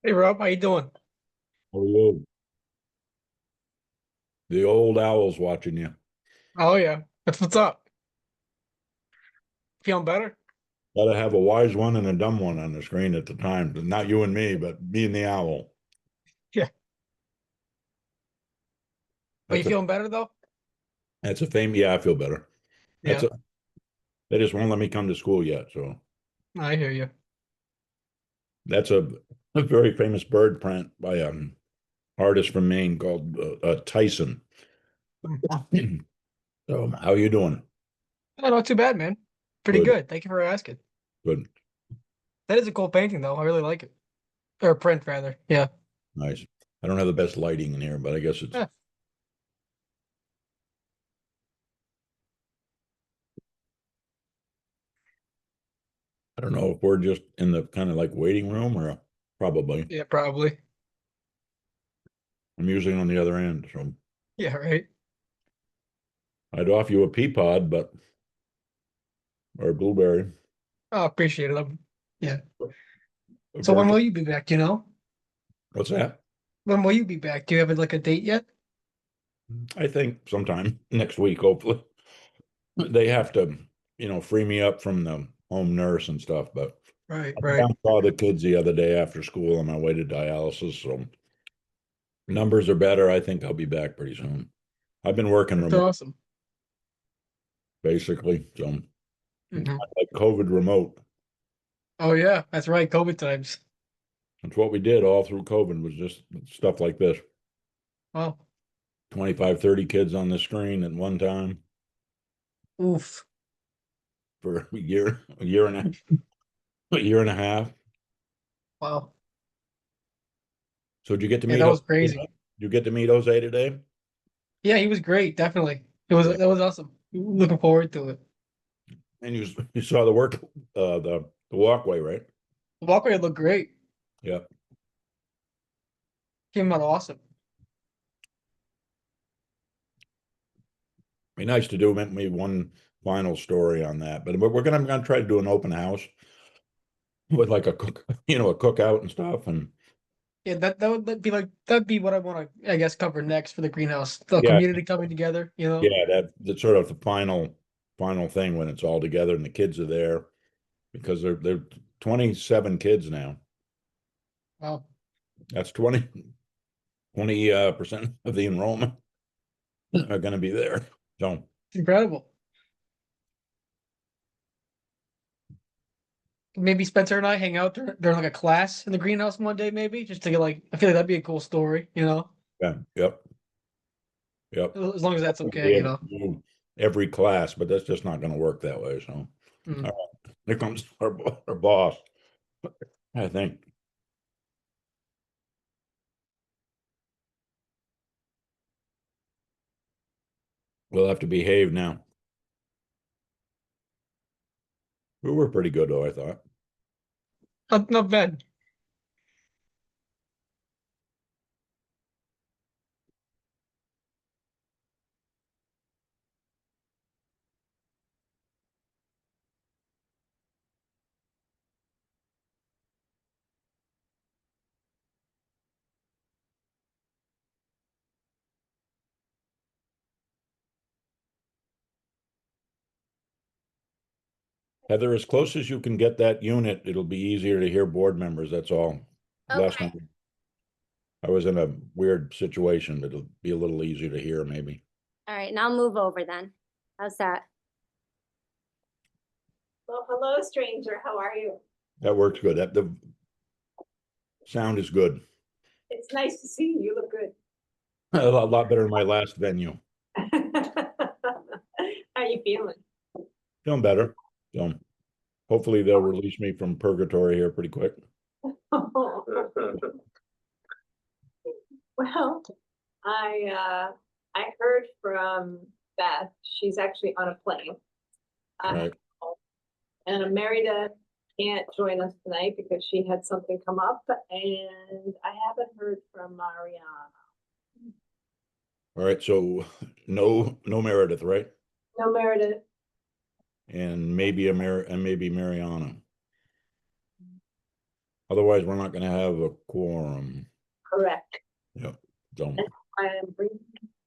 Hey Rob, how you doing? Oh, you, the old owl's watching you. Oh yeah, that's what's up. Feeling better? Gotta have a wise one and a dumb one on the screen at the time. Not you and me, but me and the owl. Yeah. Are you That's a feeling better though? that's a fame. Yeah, I feel better. That's Yeah, a They just won't let me come to school yet. So I hear you. that's a very famous bird print by artist from Maine called Tyson. Mhm. So how you doing? Not too bad, man. Pretty Good, good. Thank you for asking. good, That is a cool painting though. I really like it. Or print rather. Yeah. nice. I don't have the best lighting in here, but I guess it's. Yeah. I don't know if we're just in the kind of like waiting room or probably. Yeah, probably. I'm usually on the other end, so Yeah, right. I'd offer you a pea pod, but or a blueberry. Oh, appreciate it. Yeah. So when Virtual. will you be back, do you know? What's that? When will you be back? Do you have like a date yet? I think sometime next week, hopefully. They have to, free me up from the home nurse and stuff. But Right, I right. saw the kids the other day after school on my way to dialysis. So numbers are better. I think I'll be back pretty soon. I've been working That's remote awesome. basically. So it's Hmm. like COVID remote. Oh yeah, that's right. COVID times. That's what we did all through COVID was just stuff like this. Oh, 25, 30 kids on the screen at one time oof. for a year and a half. Wow. So did you get to Yeah, meet that Jose? was crazy. You get to meet Jose today? Yeah, he was great. Definitely. That was awesome. Looking forward to it. And you saw the work, the walkway, right? The walkway looked great. Yeah. Came out awesome. Be nice to do maybe one final story on that, but I'm gonna try to do an open house with like a cook, a cookout and stuff, and Yeah, that'd be what I want to, I guess, cover next for the greenhouse. The yeah, community coming together, you know? yeah, that's sort of the final thing when it's all together and the kids are there because they're 27 kids now. Wow. That's 20 percent of the enrollment are going to be there. So It's incredible. Maybe Spencer and I hang out during like a class in the greenhouse one day, maybe, just to get like, I feel like that'd be a cool story, you know? yeah, yep, yep. As long as that's To okay, be you able know? to do every class, but that's just not going to work that way. So, Mm. all right, here comes our boss. I think we'll have to behave now. We were pretty good, though, I thought. Not bad. Heather, as close as you can get that unit, it'll be easier to hear board members. That's all. Last Okay. time I was in a weird situation, but it'll be a little easier to hear, maybe. All right. Now move over then. How's that? Well, hello, stranger. How are you? That works good. The sound is good. It's nice to see you. You look good. A lot better than my last venue. How you feeling? Feeling better. So hopefully they'll release me from purgatory here pretty quick. Well, I heard from Beth. She's actually on a plane. All Uh, right. and Merida can't join us tonight because she had something come up, and I haven't heard from Mariana. All right. So no Meredith, right? No, Meredith. And maybe Mariana. Otherwise, we're not gonna have a quorum. Correct. Yep, so, I am bringing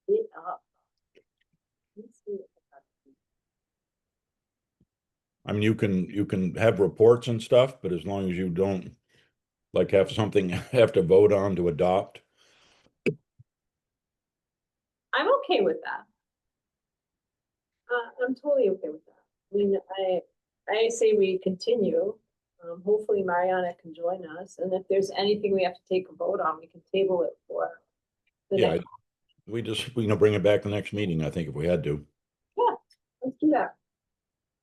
it up. Let's see. I mean, you can have reports and stuff, but as long as you don't like have something have to vote on to adopt. I'm okay with that. I'm totally okay with that. I mean, I say we continue. Hopefully Mariana can join us, and if there's anything we have to take a vote on, we can table it for the Yeah, next. we just, bring it back the next meeting, I think, if we had to. Yeah, let's do that.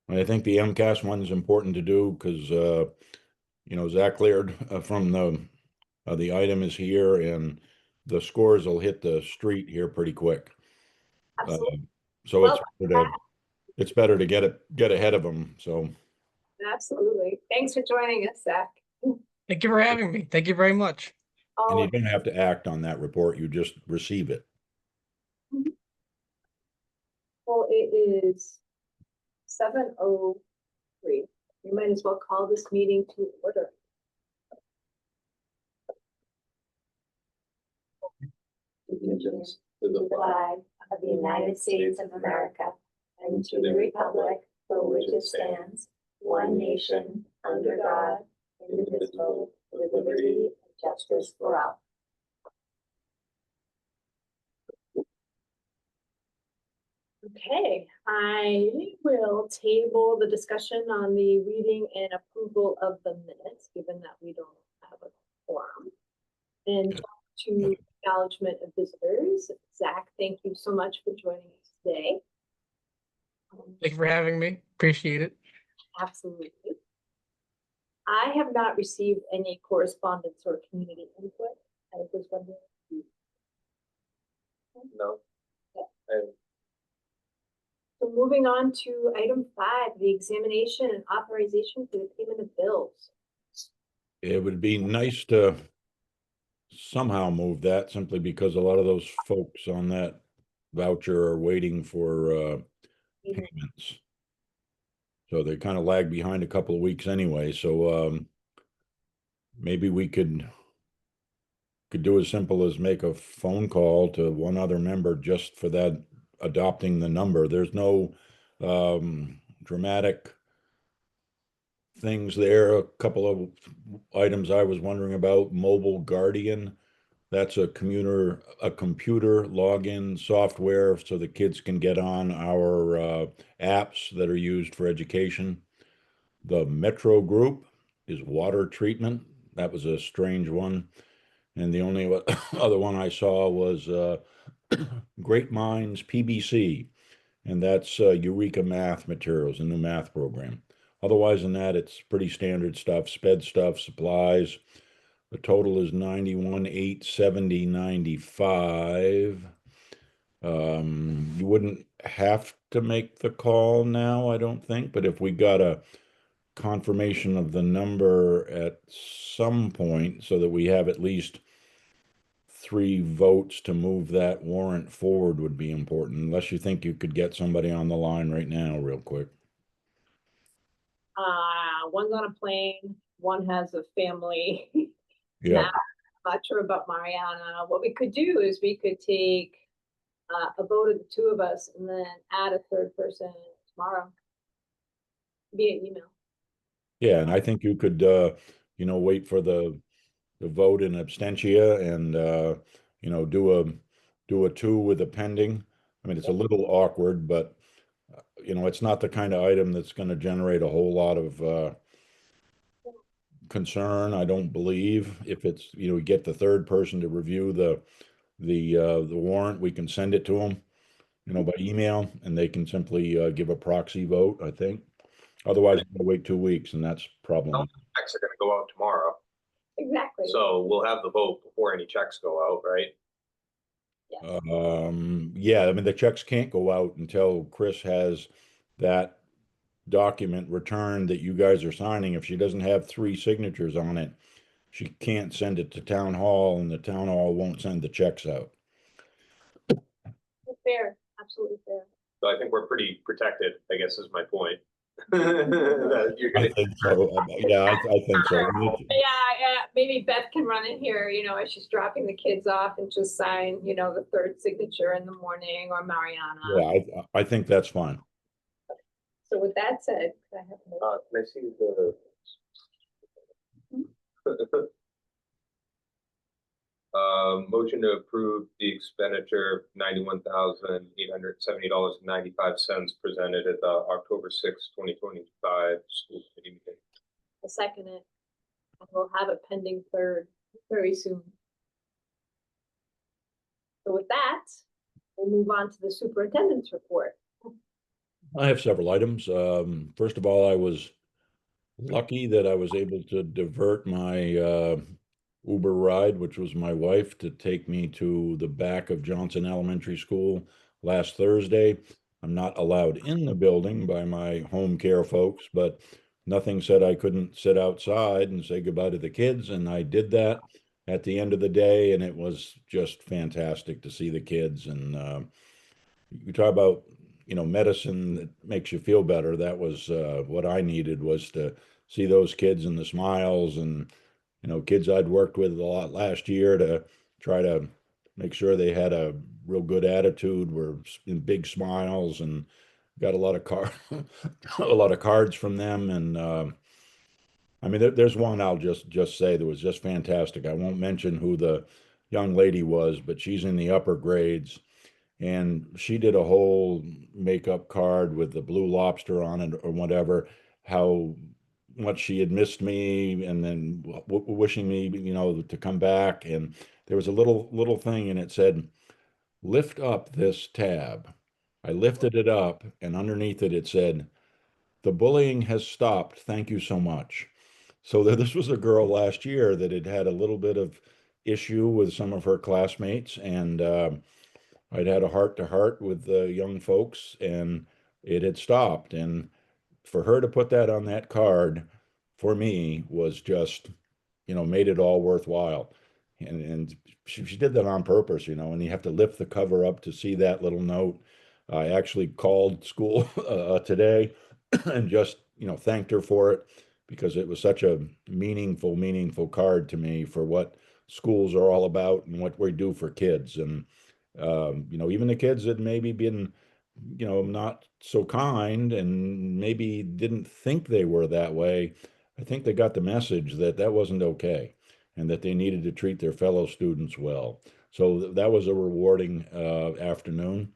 And I think the MCAS one is important to do because, Zach cleared from the item is here and the scores will hit the street here pretty quick. Absolutely. So Well, it's better to get ahead of them, so. absolutely. Thanks for joining us, Zach. Thank you for having me. Thank you very much. And Oh, you don't have to act on that report, you just receive it. well, it is 7:03. We might as well call this meeting to order. Allegiance to the Flag of the United States of America and to the republic for which it stands, one nation, under God, indivisible, with liberty and justice for all. Okay, I will table the discussion on the reading and approval of the minutes, given that we don't have a quorum. And to acknowledgement of visitors, Zach, thank you so much for joining us today. Thank you for having me. Appreciate it. Absolutely. I have not received any correspondence or community input. I was wondering. if you- No. So moving on to item 5, the examination and authorization for the payment of bills. It would be nice to somehow move that simply because a lot of those folks on that voucher are waiting for payments. So they kind of lag behind a couple of weeks anyway, so maybe we could do as simple as make a phone call to one other member just for that adopting the number. There's no dramatic things there. A couple of items I was wondering about. Mobile Guardian, that's a computer login software so the kids can get on our apps that are used for education. The Metro Group is water treatment. That was a strange one. And the only other one I saw was Great Minds PBC, and that's Eureka Math Materials, a new math program. Otherwise than that, it's pretty standard stuff, sped stuff, supplies. The total is 91,870.95. You wouldn't have to make the call now, I don't think, but if we got a confirmation of the number at some point so that we have at least 3 votes to move that warrant forward would be important, unless you think you could get somebody on the line right now real quick. One's on a plane, one has a family. Yeah, I'm not sure about Mariana. What we could do is we could take a vote of the 2 of us and then add a 3rd person tomorrow via email. yeah, and I think you could, wait for the vote in absentia and, do a 2 with a pending. I mean, it's a little awkward, but, it's not the kind of item that's going to generate a whole lot of concern, I don't believe. If it's, we get the 3rd person to review the warrant, we can send it to them, by email, and they can simply give a proxy vote, I think. Otherwise, we'll wait 2 weeks, and that's problem. Checks are gonna go out tomorrow, Exactly. so we'll have the vote before any checks go out, right? Yeah, I mean, the checks can't go out until Chris has that document returned that you guys are signing. If she doesn't have 3 signatures on it, she can't send it to town hall, and the town hall won't send the checks out. Fair, absolutely fair. So I think we're pretty protected, I guess is my point. That you're I gonna, think so. Yeah, I think so. I mean, Yeah, maybe Beth can run in here, as she's dropping the kids off and just sign, the third signature in the morning, or Mariana. Yeah, I think that's fine. So with that said, could I have a motion? Can I see the? Motion to approve the expenditure $91,870.95 presented at the October 2025 school committee meeting. I'll second it. And we'll have a pending third very soon. So with that, we'll move on to the superintendent's report. I have several items. First of all, I was lucky that I was able to divert my Uber ride, which was my wife, to take me to the back of Johnson Elementary School last Thursday. I'm not allowed in the building by my home care folks, but nothing said I couldn't sit outside and say goodbye to the kids, and I did that at the end of the day, and it was just fantastic to see the kids. And you talk about, medicine that makes you feel better. That was what I needed, was to see those kids and the smiles, and kids I'd worked with a lot last year to try to make sure they had a real good attitude, were in big smiles, and got a lot of a lot of cards from them. And I mean, there's one I'll just say that was just fantastic. I won't mention who the young lady was, but she's in the upper grades, and she did a whole makeup card with the blue lobster on it or whatever, how much she had missed me, and then wishing me, to come back. And there was a little thing, and it said, "Lift up this tab." I lifted it up, and underneath it said, "The bullying has stopped. Thank you so much." So this was a girl last year that had had a little bit of issue with some of her classmates, and I'd had a heart to heart with the young folks, and it had stopped. And for her to put that on that card for me was just, made it all worthwhile. And she did that on purpose, and you have to lift the cover up to see that little note. I actually called school today and just, thanked her for it, because it was such a meaningful card to me for what schools are all about and what we do for kids. And even the kids that maybe been, not so kind and maybe didn't think they were that way, I think they got the message that that wasn't okay, and that they needed to treat their fellow students well. So that was a rewarding afternoon.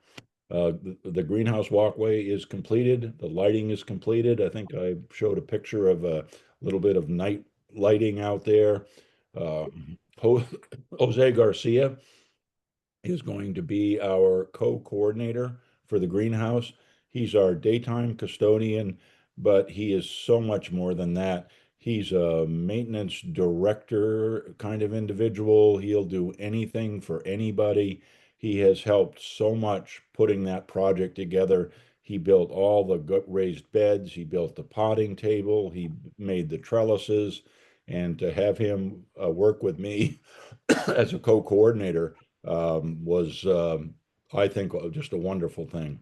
The greenhouse walkway is completed. The lighting is completed. I think I showed a picture of a little bit of night lighting out there. Uh, Jose Garcia is going to be our co-coordinator for the greenhouse. He's our daytime custodian, but he is so much more than that. He's a maintenance director kind of individual. He'll do anything for anybody. He has helped so much putting that project together. He built all the raised beds. He built the potting table. He made the trellises. And to have him work with me as a co-coordinator was, I think, just a wonderful thing.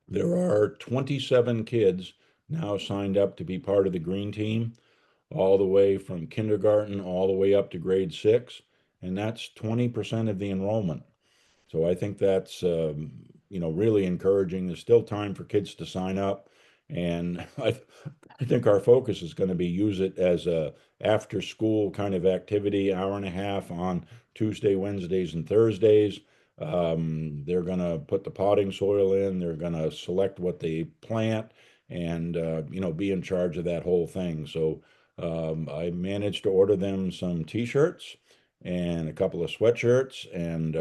There are 27 kids now signed up to be part of the green team, all the way from kindergarten all the way up to grade 6, and that's 20% of the enrollment. So I think that's really encouraging. There's still time for kids to sign up, and I think our focus is going to be use it as a after school kind of activity, hour and a half on Tuesday, Wednesdays, and Thursdays. They're going to put the potting soil in. They're going to select what they plant, and be in charge of that whole thing. So I managed to order them some T-shirts and a couple of sweatshirts, and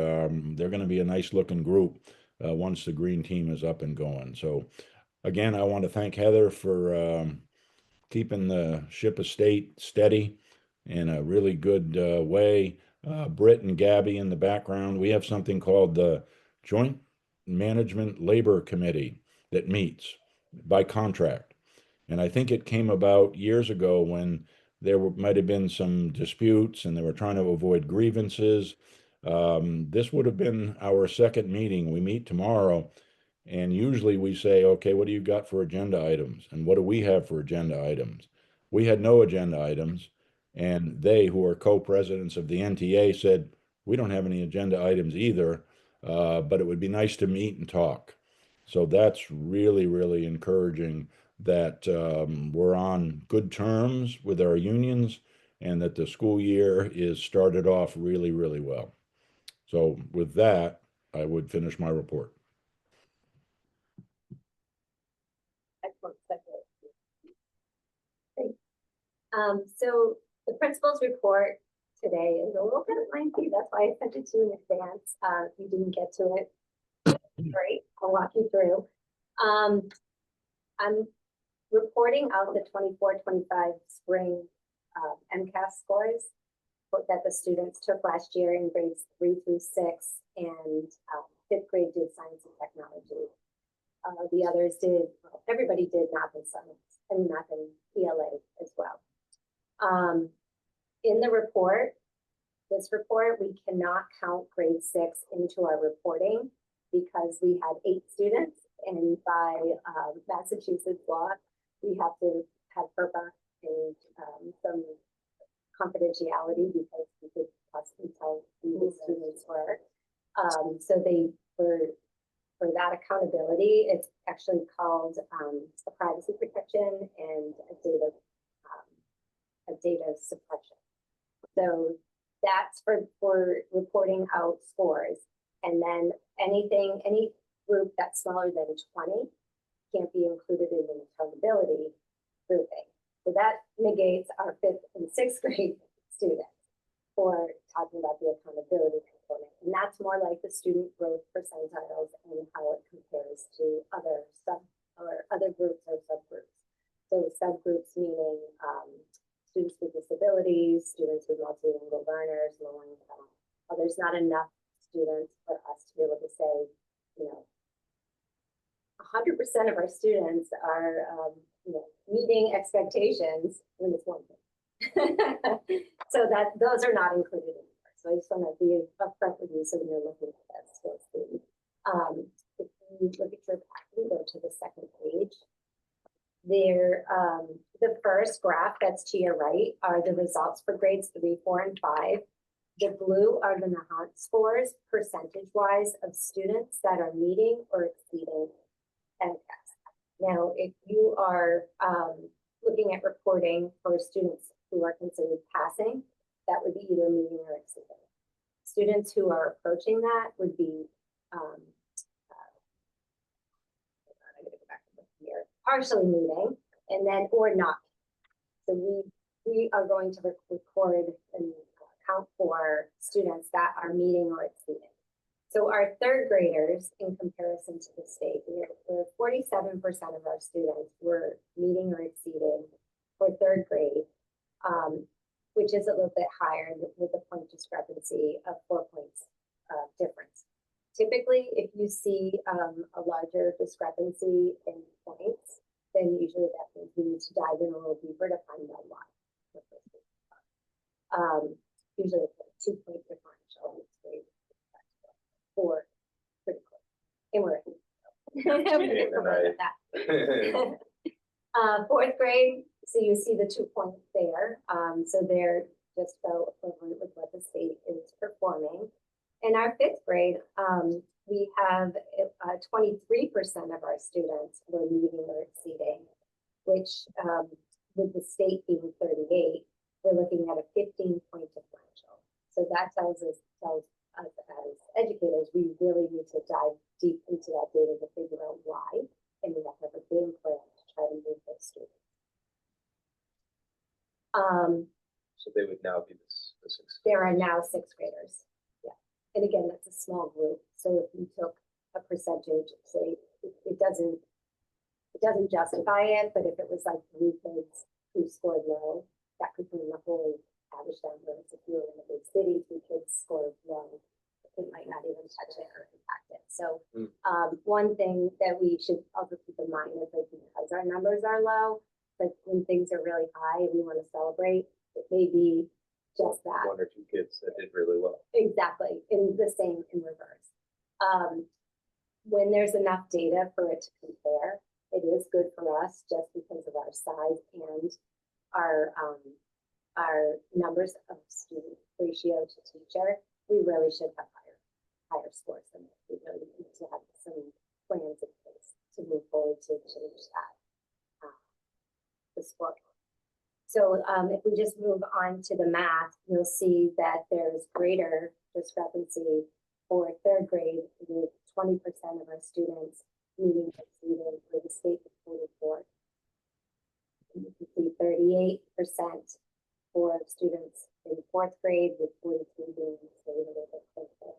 they're going to be a nice looking group once the green team is up and going. So again, I want to thank Heather for keeping the ship of state steady in a really good way. Britt and Gabby in the background. We have something called the Joint Management Labor Committee that meets by contract. And I think it came about years ago when there might have been some disputes and they were trying to avoid grievances. This would have been our second meeting. We meet tomorrow, and usually we say, okay, what do you got for agenda items? And what do we have for agenda items? We had no agenda items. And they, who are co-presidents of the NTA, said, we don't have any agenda items either, but it would be nice to meet and talk. So that's really, really encouraging that we're on good terms with our unions and that the school year is started off really, really well. So with that, I would finish my report. Excellent, excellent. So the principal's report today is a little bit lengthy. That's why I sent it to you in advance. If you didn't get to it, great. I'll walk you through. I'm reporting out the 24-25 spring MCAS scores that the students took last year in grades 3 through 6 and 5th grade did science and technology. The others did, well, everybody did math and science and math and ELA as well. In the report, this report, we cannot count grade 6 into our reporting because we had 8 students, and by Massachusetts law, we have to have FERPA and some confidentiality because we could possibly tell who the students were. So they were, for that accountability, it's actually called a privacy protection and a data suppression. So that's for reporting out scores. And then any group that's smaller than 20 can't be included in an accountability grouping. So that negates our 5th and 6th grade students for talking about the accountability component. And that's more like the student growth percentiles and how it compares to other groups or subgroups. So subgroups meaning students with disabilities, students with multilingual learners, low income. Well, there's not enough students for us to be able to say, you know, 100% of our students are, meeting expectations when it's one thing. So that those are not included in there. So I just want to be upfront with you so when you're looking at that skills student. If you look at your packet, go to the second page. There, the first graph that's to your right are the results for grades 3, 4, and 5. The blue are the Nahant scores, percentage-wise, of students that are meeting or exceeding MCAS. Now, if you are looking at reporting for students who are considered passing, that would be either meeting or exceeding. Students who are approaching that would be partially meeting, and then or not. So we are going to record and count for students that are meeting or exceeding. So our 3rd graders, in comparison to the state, we're 47% of our students were meeting or exceeding for 3rd grade, which is a little bit higher with a point discrepancy of 4 points difference. Typically, if you see a larger discrepancy in points, then usually that means we need to dive in a little deeper to find out why. Usually it's a 2-point differential. It's great. For critical. And we're that. 4th grade, so you see the 2 points there. So they're just about equivalent with what the state is performing. In our 5th grade, we have 23% of our students were meeting or exceeding, which with the state being 38, we're looking at a 15-point differential. So that tells us as educators, we really need to dive deep into that data to figure out why, and we have to have a game plan to try to move those students. So they would now be the 6th. There are now 6th graders. Yeah, and again, that's a small group. So if you took a percentage, say it doesn't justify it, but if it was like 3 kids who scored low, that could bring the whole average down. Whereas if you were in a big city, 2 kids scored low, it might not even touch it or impact it. So one thing that we should also keep in mind is that because our numbers are low, like when things are really high and we want to celebrate, it may be just that. 1 or 2 kids that did really well. Exactly, in the same in reverse. When there's enough data for it to compare, it is good for us just because of our size and our our numbers of student ratio to teacher, we really should have higher scores than that. We really need to have some plans in place to move forward to change that, the score. So if we just move on to the math, you'll see that there's greater discrepancy for third grade with 20% of our students meeting or exceeding for the state of 44. And you can see 38% for students in fourth grade with 43 being stayed a little bit closer.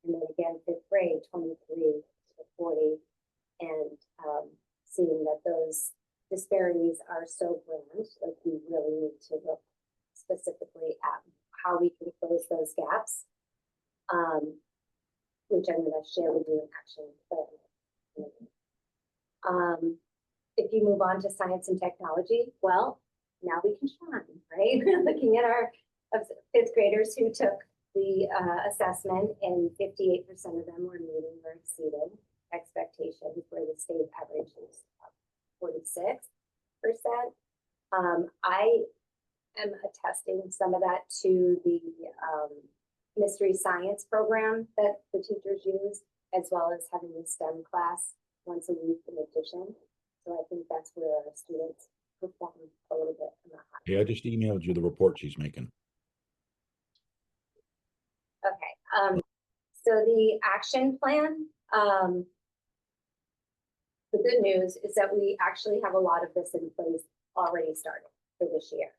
And then again, fifth grade, 23 to 40, and seeing that those disparities are so grand, like we really need to look specifically at how we can close those gaps, which I'm going to share with you in action plan. If you move on to science and technology, well, now we can shine, right? We're looking at our fifth graders who took the assessment, and 58% of them were meeting or exceeding expectations, where the state average is 46%. I am attesting some of that to the mystery science program that the teachers use, as well as having a STEM class once a week in addition. So I think that's where our students perform a little bit in the high. Yeah, I just emailed you the report she's making. Okay, so the action plan, the good news is that we actually have a lot of this in place already started for this year.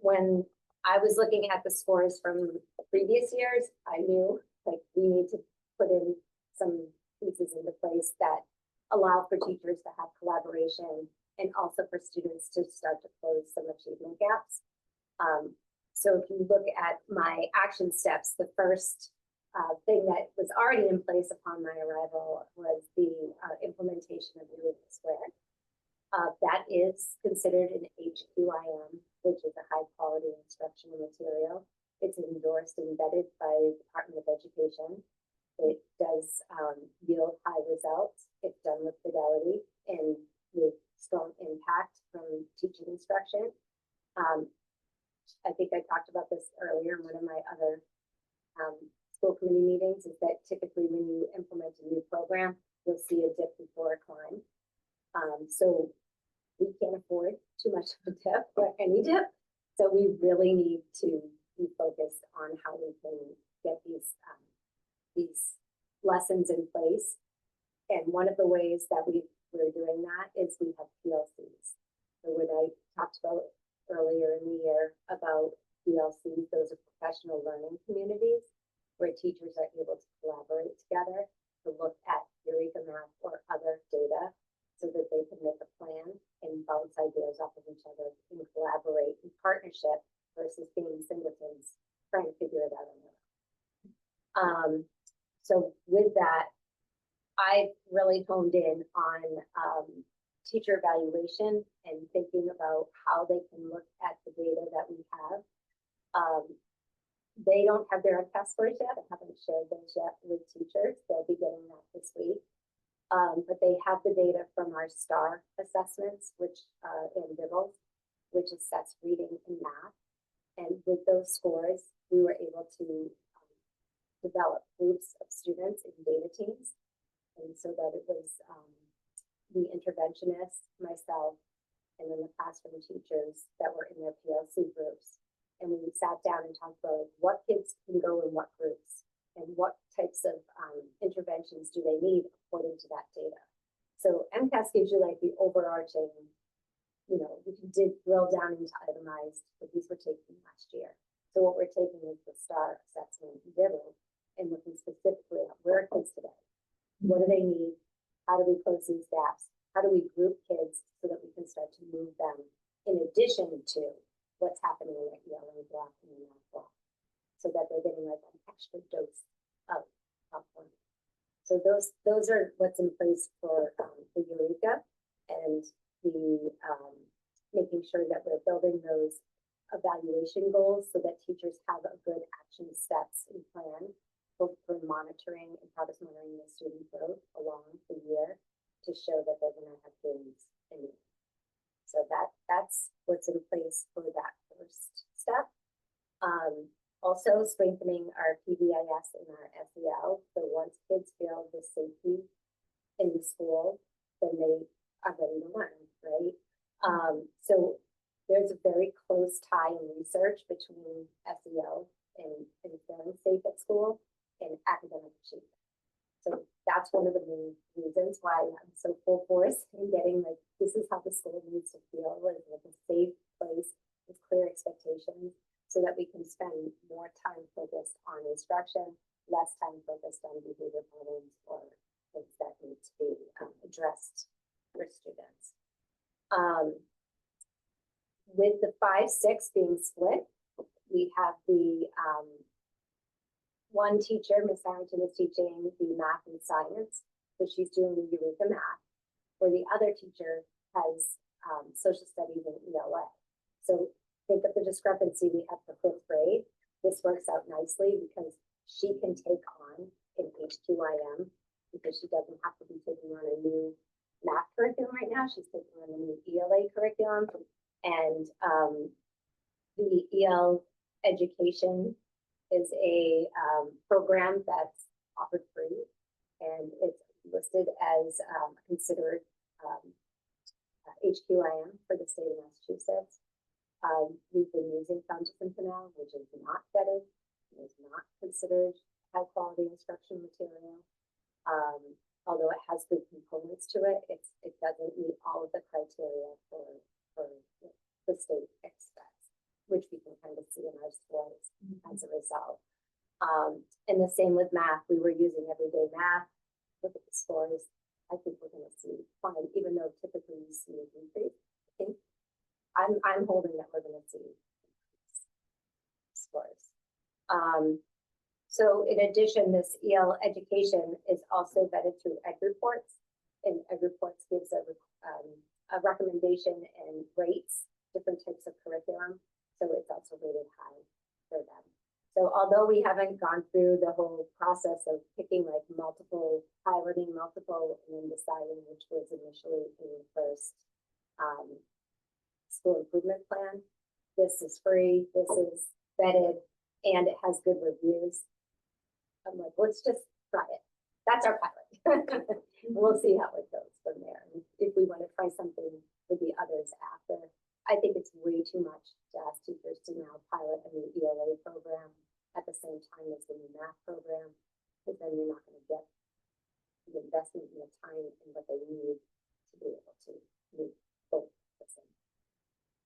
When I was looking at the scores from previous years, I knew like we need to put in some pieces into place that allow for teachers to have collaboration and also for students to start to close some achievement gaps. So if you look at my action steps, the first thing that was already in place upon my arrival was the implementation of Eureka Square. That is considered an HQIM, which is a high quality instructional material. It's endorsed and vetted by the Department of Education. It does yield high results. It's done with fidelity and with strong impact from teaching instruction. I think I talked about this earlier in one of my other school committee meetings, is that typically when you implement a new program, you'll see a dip before a climb. So we can't afford too much of a dip or any dip. So we really need to be focused on how we can get these lessons in place. And one of the ways that we're doing that is we have PLCs. So when I talked about earlier in the year about PLCs, those are professional learning communities where teachers are able to collaborate together to look at Eureka Math or other data so that they can make a plan and bounce ideas off of each other and collaborate in partnership versus being singletons trying to figure it out on their own. So with that, I really honed in on teacher evaluation and thinking about how they can look at the data that we have. They don't have their test scores yet. I haven't shared those yet with teachers. They'll be getting that this week. But they have the data from our STAR assessments, which in DIBELS, which assess reading and math. And with those scores, we were able to develop groups of students in data teams. And so that it was the interventionist, myself, and then the classroom teachers that were in their PLC groups. And we sat down and talked about what kids can go in what groups and what types of interventions do they need according to that data. So MCAS gives you like the overarching, you know, you can drill down into itemized, but these were taken last year. So what we're taking is the STAR assessment DIBELS and looking specifically at where are kids today? What do they need? How do we close these gaps? How do we group kids so that we can start to move them in addition to what's happening in the yellow block and the math block, so that they're getting like an extra dose of learning. So those are what's in place for the Eureka, and the making sure that we're building those evaluation goals so that teachers have a good action steps and plan for monitoring and progress monitoring the student growth along the year to show that they're going to have gains in it. So that's what's in place for that first step. Also strengthening our PBIS and our SEL. So once kids feel the safety in the school, then they are ready to learn, right? So there's a very close tie in research between SEL and feeling safe at school and academic achievement. So that's one of the main reasons why I'm so full force in getting like, this is how the school needs to feel, like a safe place with clear expectations, so that we can spend more time focused on instruction, less time focused on behavior problems or things that need to be addressed for students. With the 5-6 being split, we have the one teacher, Miss Harrington, is teaching the math and science, so she's doing the Eureka math, where the other teacher has social studies and ELA. So think of the discrepancy we have for 5th grade. This works out nicely because she can take on an HQIM because she doesn't have to be taking on a new math curriculum right now. She's taking on a new ELA curriculum, and the EL education is a program that's offered free, and it's listed as considered HQIM for the state of Massachusetts. We've been using Fountain Canal, which is not vetted, is not considered high quality instruction material. Although it has good components to it, it doesn't meet all of the criteria for the state expects, which we can kind of see in our scores as a result. And the same with math. We were using everyday math. Look at the scores. I think we're going to see fine, even though typically you see a decrease. I think I'm holding that we're going to see scores. So in addition, this EL education is also vetted through Ed Reports, and Ed Reports gives a recommendation and rates different types of curriculum. So it's also rated high for them. So although we haven't gone through the whole process of picking like piloting multiple, and then deciding which was initially in the first school improvement plan, this is free, this is vetted, and it has good reviews. I'm like, let's just try it. That's our pilot. We'll see how it goes from there. And if we want to try something with the others after, I think it's way too much to ask teachers to now pilot a new ELA program at the same time as the new math program, because then you're not going to get the investment and the time and what they need to be able to meet both the same.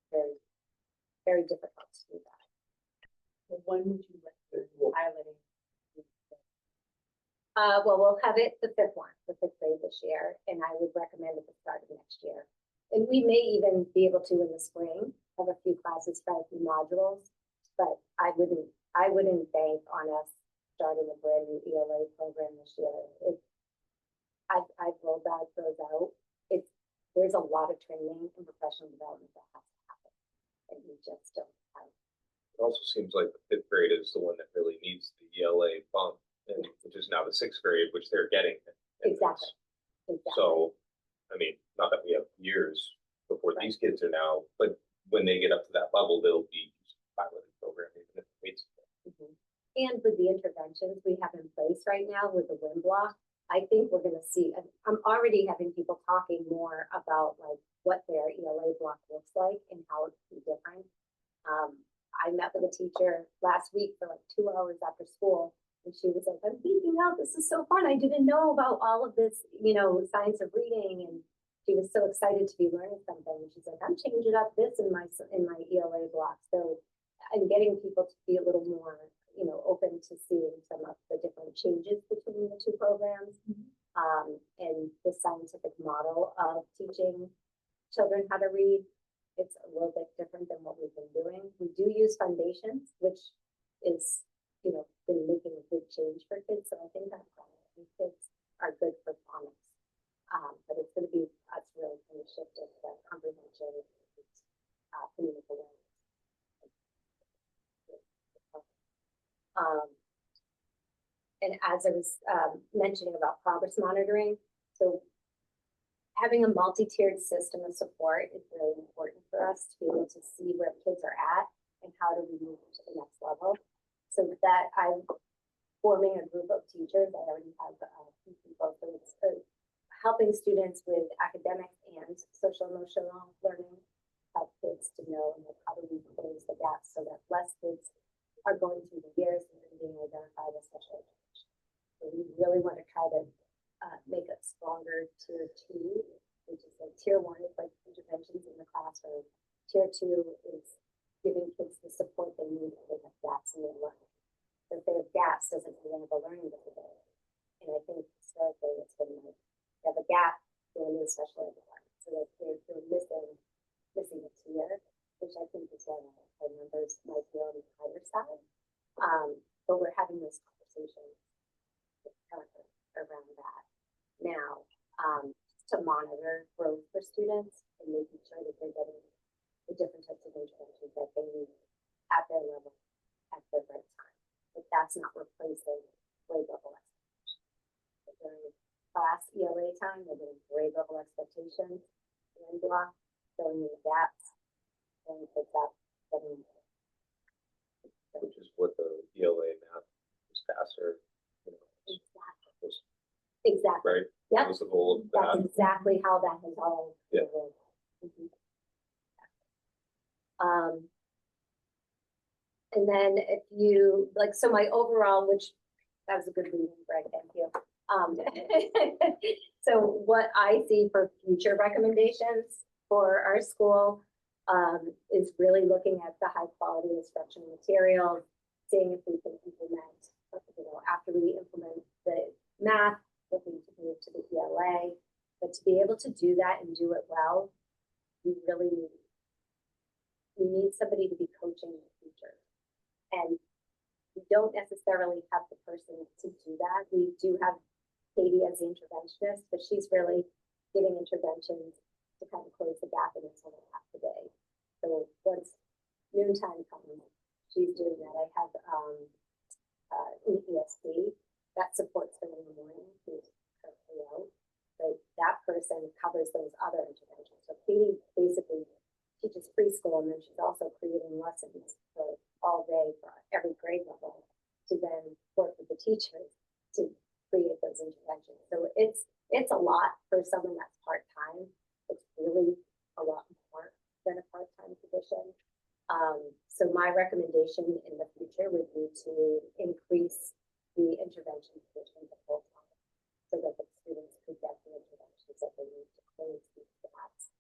Very, very difficult to do that. Well, when would you recommend piloting? Well, we'll have it the 5th grade this year, and I would recommend at the start of next year. And we may even be able to in the spring have a few classes, try a few modules, but I wouldn't bank on us starting a brand new ELA program this year. I've rolled those out. There's a lot of training and professional development that has to happen, and we just don't have. It also seems like the 5th grade is the one that really needs the ELA bump, and which is now the 6th grade, which they're getting. Exactly. So, I mean, not that we have years before these kids are now, but when they get up to that level, they'll be piloted program even if it meets. And with the interventions we have in place right now with the WIM block, I think we're going to see, I'm already having people talking more about like what their ELA block looks like and how it can be different. I met with a teacher last week for like 2 hours after school, and she was like, I'm geeking out. This is so fun. I didn't know about all of this, science of reading. And she was so excited to be learning something. And she's like, I'm changing up this in my ELA block. So I'm getting people to be a little more, open to seeing some of the different changes between the two programs. And the scientific model of teaching children how to read. It's a little bit different than what we've been doing. We do use foundations, which is, been making a big change for kids. So I think that's fine. I think kids are good for phonics. But it's going to be us really kind of shifting the comprehension and phonemic awareness. And as I was mentioning about progress monitoring, so having a multi-tiered system of support is really important for for us to be able to see where kids are at and how do we move to the next level. So that I'm forming a group of teachers. I already have a few people, so it's helping students with academic and social emotional learning, help kids to know like, how do we close the gaps so that less kids are going through the years and then being identified as special education. So we really want to try to make a stronger tier 2, which is like tier 1 is like interventions in the classroom. Tier 2 is giving kids the support they need if they have gaps in their learning. So if they have gaps, doesn't mean they have a learning disability. And I think historically it's been like you have a gap going to special ed department. So that they're missing a tier, which I think is why our numbers might be on the higher side. But we're having those conversations around that now to monitor growth for students and making sure that they're getting the different types of interventions that they need at their level at the right time. But that's not replacing grade level expectations. But during class ELA time, they're getting grade level expectations and block, filling in the gaps, and pick up getting Which is what the ELA math was faster, you know, exactly. was, Exactly. right? Yep. That was the goal of That's that. exactly how that has all. Yeah. Mhm. And then if you like, so my overall, which that was a good reading, Greg, thank you. So what I see for future recommendations for our school is really looking at the high quality instructional materials, seeing if we can implement, you know, after we implement the math, looking to move to the ELA, but to be able to do that and do it well, we need somebody to be coaching the teachers. And we don't necessarily have the person to do that. We do have Katie as the interventionist, but she's really giving interventions to kind of close the gap in the second half of the day. So once noontime comes, she's doing that. I have an ESP that supports her in the morning, who's currently out, but that person covers those other interventions. So Katie basically teaches preschool, and then she's also creating lessons for all day for every grade level to then work with the teachers to create those interventions. So it's a lot for someone that's part-time. It's really a lot more than a part-time position. So my recommendation in the future would be to increase the intervention position to full-time so that the students could get the interventions that they need to close these gaps.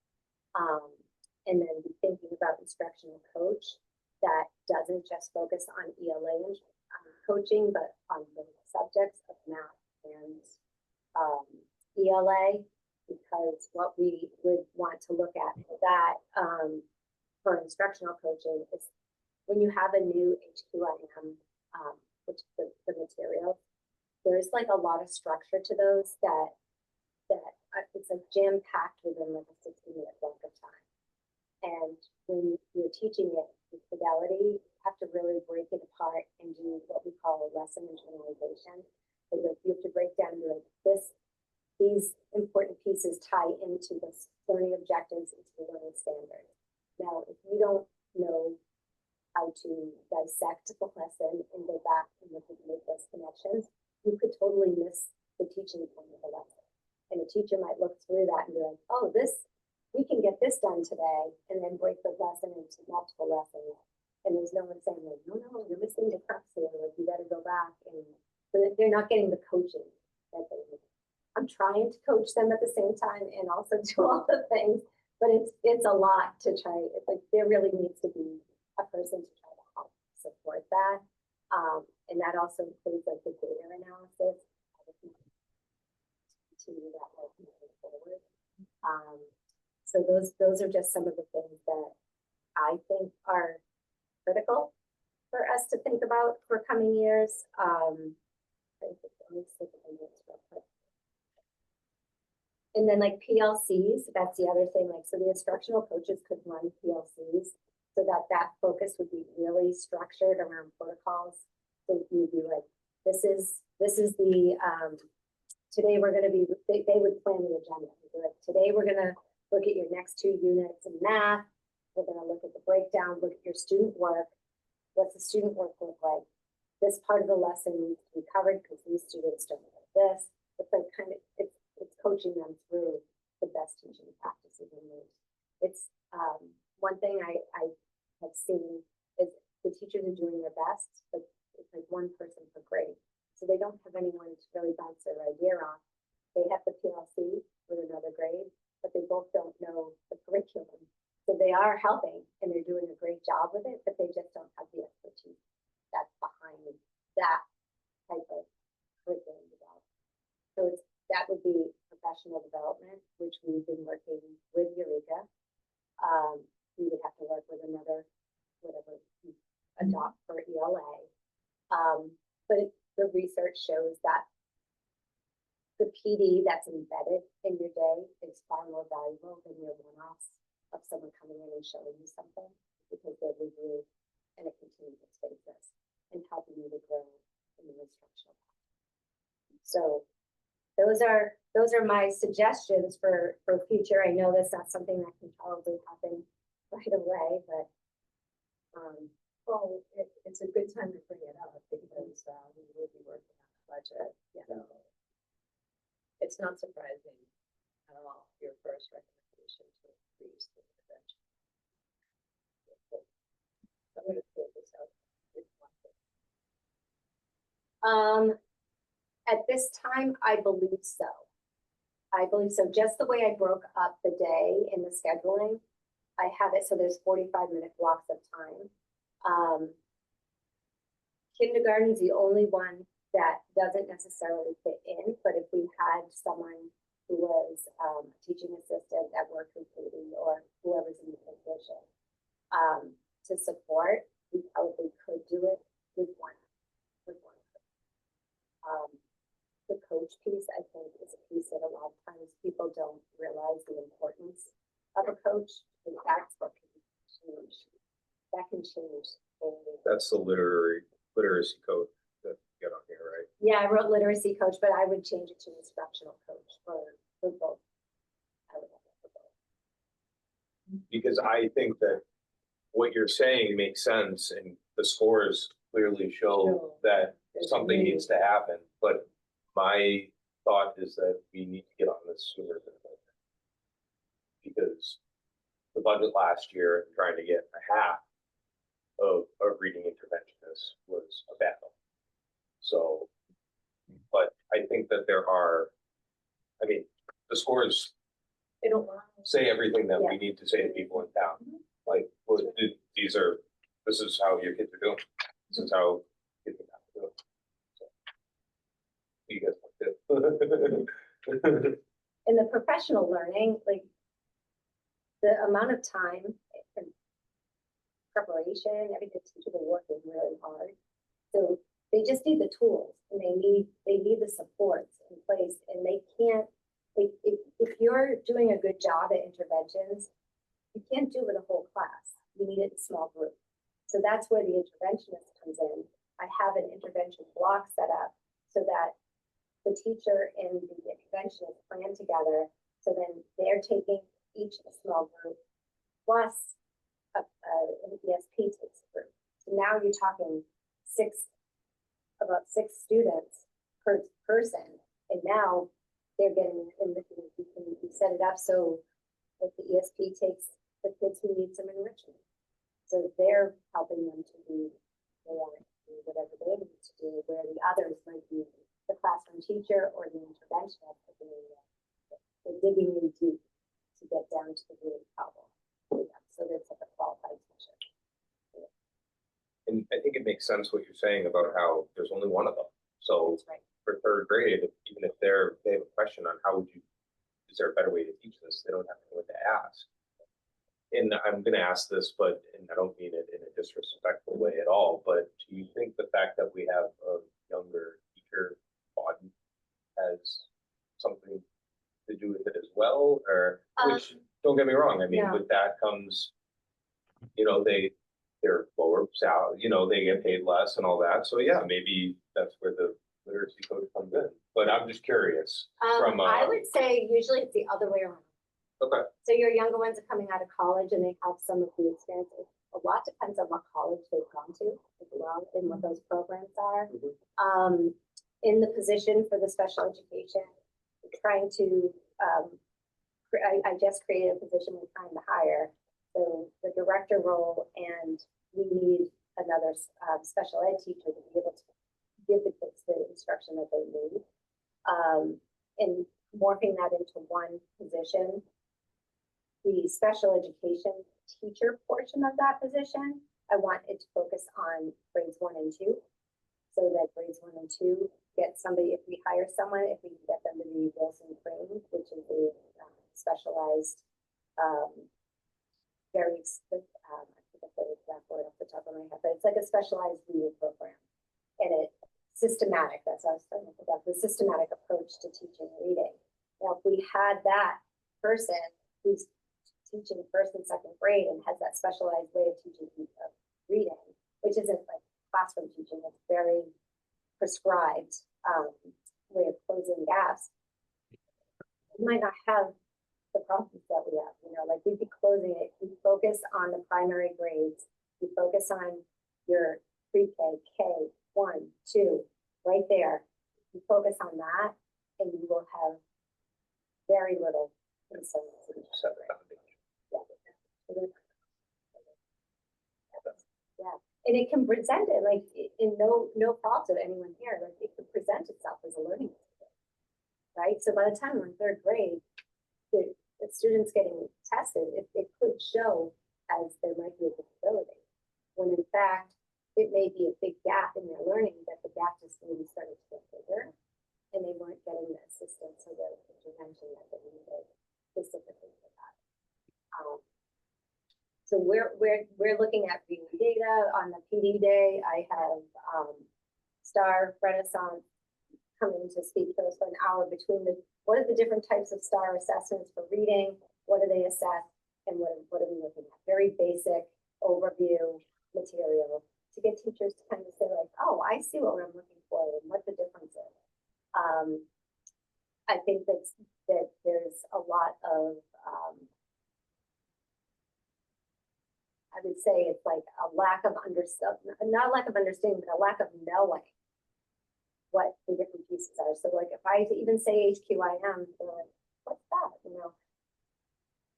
And then be thinking about instructional coach that doesn't just focus on ELA coaching, but on the subjects of math and ELA, because what we would want to look at for that for instructional coaching is when you have a new HQIM, which is the material, there's like a lot of structure to those that it's like jam-packed within like a 60-minute block of time. And when you're teaching it with fidelity, you have to really break it apart and do what we call a lesson internalization. So that you have to break down like these important pieces tie into the learning objectives, into the learning standards. Now, if you don't know how to dissect the lesson and go back and look at make those connections, you could totally miss the teaching point of the lesson. And a teacher might look through that and be like, oh, we can get this done today, and then break the lesson into multiple lessons. And there's no one saying, like, no, you're missing the crux here. Like, you got to go back. And so they're not getting the coaching that they need. I'm trying to coach them at the same time and also do all the things, but it's a lot to try. It's like there really needs to be a person to try to help support that. And that also includes like the data analysis. Continue that like moving forward. So those are just some of the things that I think are critical for us to think about for coming years. And then like PLCs, that's the other thing. Like, so the instructional coaches could run PLCs so that focus would be really structured around protocols. So you'd be like, this is the, today we're going to be, they would plan the agenda. Like, today we're going to look at your next 2 units in math. We're gonna look at the breakdown, look at your student work. What's the student work look like? This part of the lesson needs to be covered because these students don't know this. It's like kind of, it's coaching them through the best teaching practices and moves. It's, one thing I have seen is the teachers are doing their best, but it's like one person per grade. So they don't have anyone to really bounce their idea off. They have the PLC with another grade, but they both don't know the curriculum. So they are helping and they're doing a great job with it, but they just don't have the expertise that's behind that type of curriculum development. So that would be professional development, which we've been working with Eureka. We would have to work with another, whatever, adopt for ELA. But the research shows that the PD that's embedded in your day is far more valuable than your one-offs of someone coming in and showing you something, because they're with you in a continuous basis and helping you to grow in the instructional practice. So those are my suggestions for future. I know that's not something that can probably happen right away, but Well, it's a good time to bring it up because we will be working on the budget. Yeah. So it's not surprising at all, your first recommendation to increase the intervention. I'm gonna fill this out. At this time, I believe so. Just the way I broke up the day in the scheduling, I have it so there's 45-minute blocks of time. Kindergarten's the only one that doesn't necessarily fit in, but if we had someone who was a teaching assistant that worked with Katie or whoever's in the position to support, we probably could do it with one. The coach piece, I think, is a piece that a lot of times people don't realize the importance of a coach, and that's what can change. That can change things. That's the literacy code that you get on here, right? Yeah, I wrote literacy coach, but I would change it to instructional coach for both. I would have it for both. Because I think that what you're saying makes sense and the scores clearly show that something needs to happen, but my thought is that we need to get on this sooner than later. Because the budget last year, trying to get a half of reading interventionists was a battle. So, but I think that there are, I mean, the scores They don't want to say everything that we need to say to people in town. Like, well, this is how your kids are doing. This is how kids are doing. So, you guys like this. In the professional learning, like the amount of time and preparation, everything, teachers are working really hard. So they just need the tools and they need the supports in place, and they can't, like, if you're doing a good job at interventions, you can't do it with a whole class. You need it in small group. So that's where the interventionist comes in. I have an intervention block set up so that the teacher and the interventionist plan together. So then they're taking each a small group plus an ESP takes a group. So now you're talking about six students per person, and now they're getting, and you set it up so if the ESP takes the kids who need some enrichment, so they're helping them to do whatever they need to do, where the others might be the classroom teacher or the interventionist, they're digging in deep to get down to the root problem. So that's like a qualified teacher. And I think it makes sense what you're saying about how there's only one of them. So That's right. for third grade, even if they have a question on is there a better way to teach this? They don't have anyone to ask. And I'm going to ask this, and I don't mean it in a disrespectful way at all, but do you think the fact that we have a younger teacher body has something to do with it as well? Or, which, don't get me wrong, I mean, No. with that comes, they're lower salary, they get paid less and all that. So yeah, maybe that's where the literacy coach comes in. But I'm just curious from I would say usually it's the other way around. Okay, So your younger ones are coming out of college and they have some of the experiences. A lot depends on what college they've gone to as well and what those programs are. In the position for the special education, trying to, I just created a position we're trying to hire. So the director role, and we need another special ed teacher to be able to give the kids the instruction that they need. And morphing that into one position, the special education teacher portion of that position, I want it to focus on grades 1 and 2. So that grades 1 and 2 get somebody, if we hire someone, if we can get them to be Wilson trained, which is a specialized, very, I forget the exact word off the top of my head, but it's like a specialized reading program. And it systematic, that's what I was trying to think of, the systematic approach to teaching reading. Now, if we had that person who's teaching first and second grade and has that specialized way of teaching reading, which isn't like classroom teaching, it's very prescribed way of closing gaps, we might not have the problems that we have, like we'd be closing it. We focus on the primary grades, we focus on your pre-K, K1, 2, right there. You focus on that and you will have very little concern. Yeah, and it can present it like in no fault of anyone here. Like it could present itself as a learning experience, right? So by the time we're in third grade, the students getting tested, it could show as there might be a disability, when in fact it may be a big gap in their learning, that the gap just maybe started to get bigger, and they weren't getting the assistance or the intervention that they needed specifically for that. So we're looking at reading data on the PD day. I have Star Renaissance coming to speak to us for an hour between what are the different types of STAR assessments for reading, what do they assess, and what are we looking at? Very basic overview material to get teachers to kind of say like, oh, I see what I'm looking for and what the difference is. I think that there's a lot of I would say it's like a lack of understanding, not a lack of understanding, but a lack of knowing what the different pieces are. So like if I even say HQIM, they're like, what's that?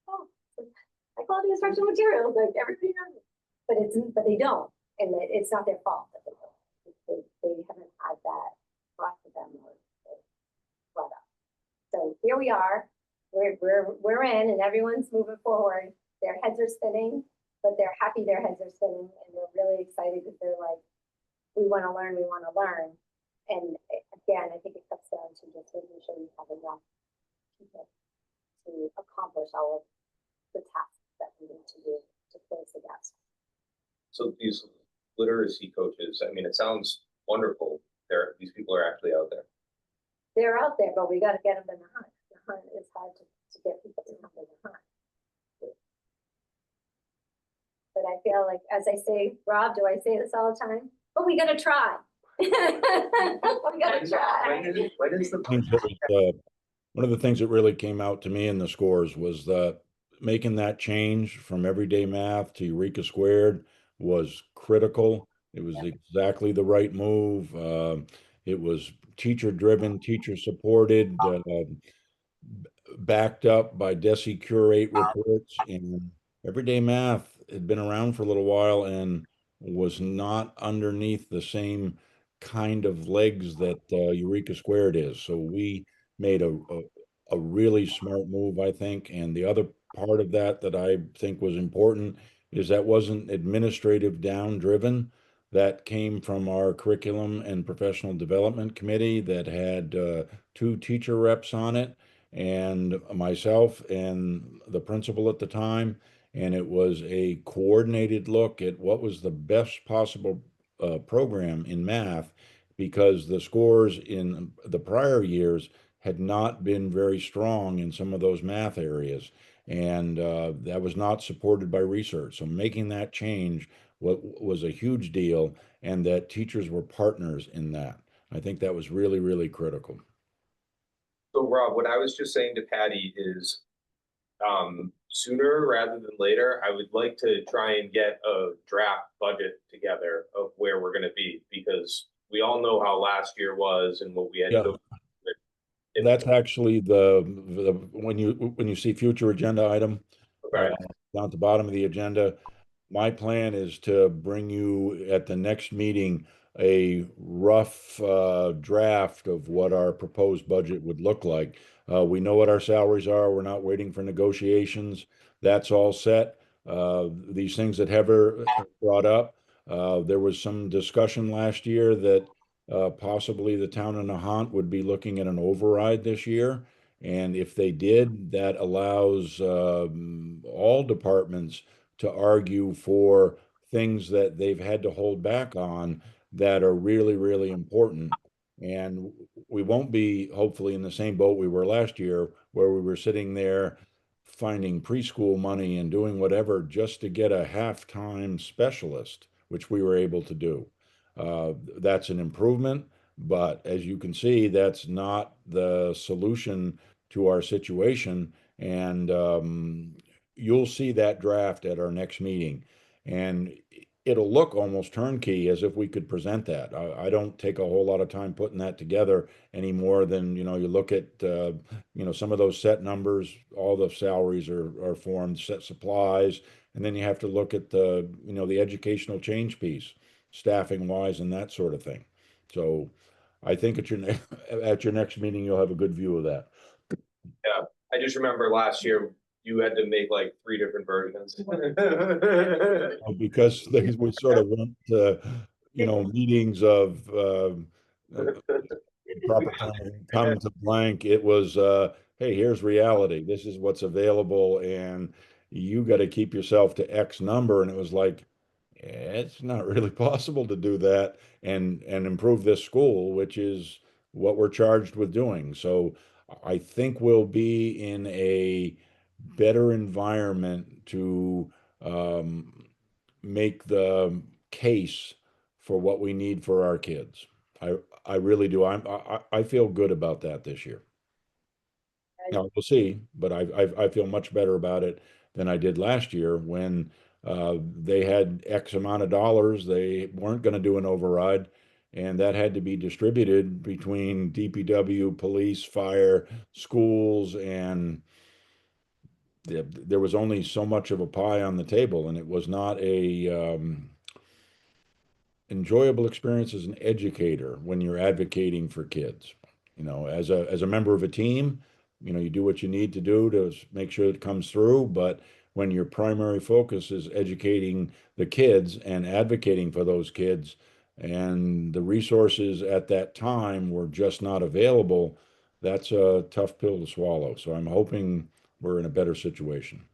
Oh, high quality instructional materials, like everything else. But they don't, and it's not their fault that they don't. They haven't had that brought to them or brought up. So here we are, we're in, and everyone's moving forward. Their heads are spinning, but they're happy their heads are spinning, and they're really excited because they're like, we want to learn, we want to learn. And again, I think it comes down to just making sure you have enough people to accomplish all of the tasks that we need to do to close the gaps. so these literacy coaches, I mean, it sounds wonderful. These people are actually out there. They're out there, but we got to get them in the hunt. The hunt is hard to get people to come in the hunt. But I feel like, as I say, Rob, do I say this all the time? But we got to try. We got to try. When is the Things that was, one of the things that really came out to me in the scores was that making that change from everyday math to Eureka squared was critical. It was exactly the right move. It was teacher driven, teacher supported, backed up by DESI Curate reports, and everyday math had been around for a little while and was not underneath the same kind of legs that Eureka Squared is. So we made a really smart move, I think. And the other part of that I think was important is that wasn't administrative down driven. That came from our curriculum and professional development committee that had 2 teacher reps on it, and myself and the principal at the time. And it was a coordinated look at what was the best possible program in math, because the scores in the prior years had not been very strong in some of those math areas. And that was not supported by research. So making that change was a huge deal, and that teachers were partners in that. I think that was really, really critical. So Rob, what I was just saying to Patty is, sooner rather than later. I would like to try and get a draft budget together of where we're gonna be, because we all know how last year was and what we had to Yeah. go. If- That's actually when you see future agenda item, Okay, down at the bottom of the agenda, my plan is to bring you at the next meeting a rough draft of what our proposed budget would look like. We know what our salaries are. We're not waiting for negotiations. That's all set. These things that Heather brought up, there was some discussion last year that possibly the town of Nahant would be looking at an override this year. And if they did, that allows all departments to argue for things that they've had to hold back on that are really, really important. And we won't be hopefully in the same boat we were last year, where we were sitting there finding preschool money and doing whatever just to get a half-time specialist, which we were able to do. That's an improvement, but as you can see, that's not the solution to our situation. And you'll see that draft at our next meeting. And it'll look almost turnkey, as if we could present that. I don't take a whole lot of time putting that together any more than, you look at, some of those set numbers, all the salaries are formed, set supplies, and then you have to look at the educational change piece, staffing wise and that sort of thing. So I think at your next meeting, you'll have a good view of that. yeah, I just remember last year you had to make like 3 different versions. Because we sort of went to, meetings of, proper time come to blank. It was, hey, here's reality. This is what's available, and you got to keep yourself to X number. And it was like, it's not really possible to do that and improve this school, which is what we're charged with doing. So I think we'll be in a better environment to make the case for what we need for our kids. I really do. I feel good about that this year. Now we'll see, but I feel much better about it than I did last year when they had X amount of dollars. They weren't going to do an override, and that had to be distributed between DPW, police, fire, schools, and there was only so much of a pie on the table, and it was not a enjoyable experience as an educator when you're advocating for kids. As a member of a team, you do what you need to do to make sure it comes through. But when your primary focus is educating the kids and advocating for those kids, and the resources at that time were just not available, that's a tough pill to swallow. So I'm hoping we're in a better situation.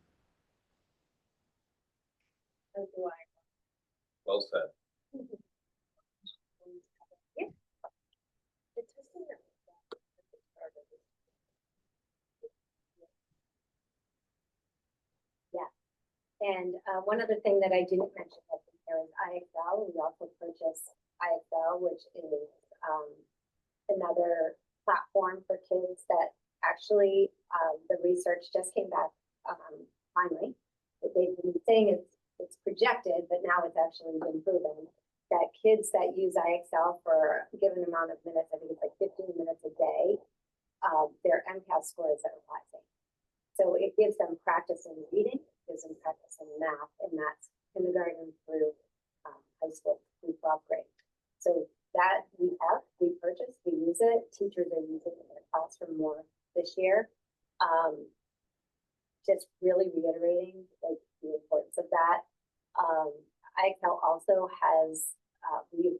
Well said. Yeah. It's just in there. Yeah. And one other thing that I didn't mention up there is IXL. We also purchased IXL, which is another platform for kids that actually the research just came back finally. They've been saying it's projected, but now it's actually been proven that kids that use IXL for a given amount of minutes, I think it's like 15 minutes a day, their MCAS scores are rising. So it gives them practice in reading, gives them practice in math, and that's kindergarten through high school through 12th grade. So that we purchased, we use it. Teachers are using it in their classroom more this year. Just really reiterating like the importance of that. IXL also has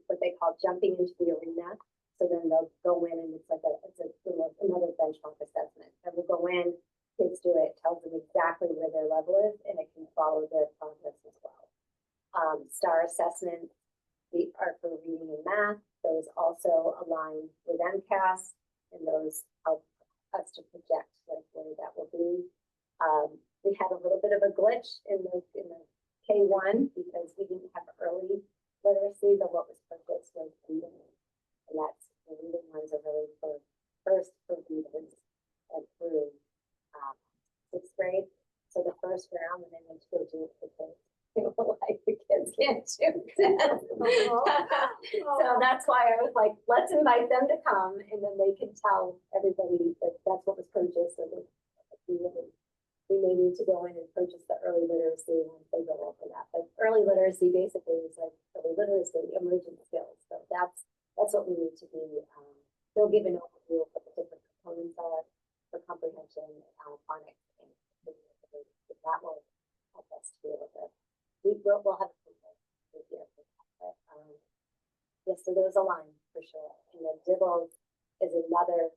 what they call jumping into the arena. So then they'll go in and it's another benchmark assessment. And we'll go in, kids do it, tells them exactly where their level is, and it can follow their progress as well. STAR assessments are for reading and math. Those also align with MCAS, and those help us to project like where that will be. We had a little bit of a glitch in the K1 because we didn't have early literacy, but what was purchased was reading, and that's the reading ones are really for readers and through 6th grade. so the first round, when they went to go do it for kids, they were like, the kids can't do that. So that's why I was like, let's invite them to come, and then they can tell everybody that that's what was purchased, and that we may need to go in and purchase the early literacy once they go over that. But early literacy basically is like early literacy, emerging skills. So that's what we need to be. They'll give an overview of what the different components are for comprehension, phonics, and that will help us to be able to. We'll have a this year for that. But, yes, so there's a line for sure, and then DIBELS is another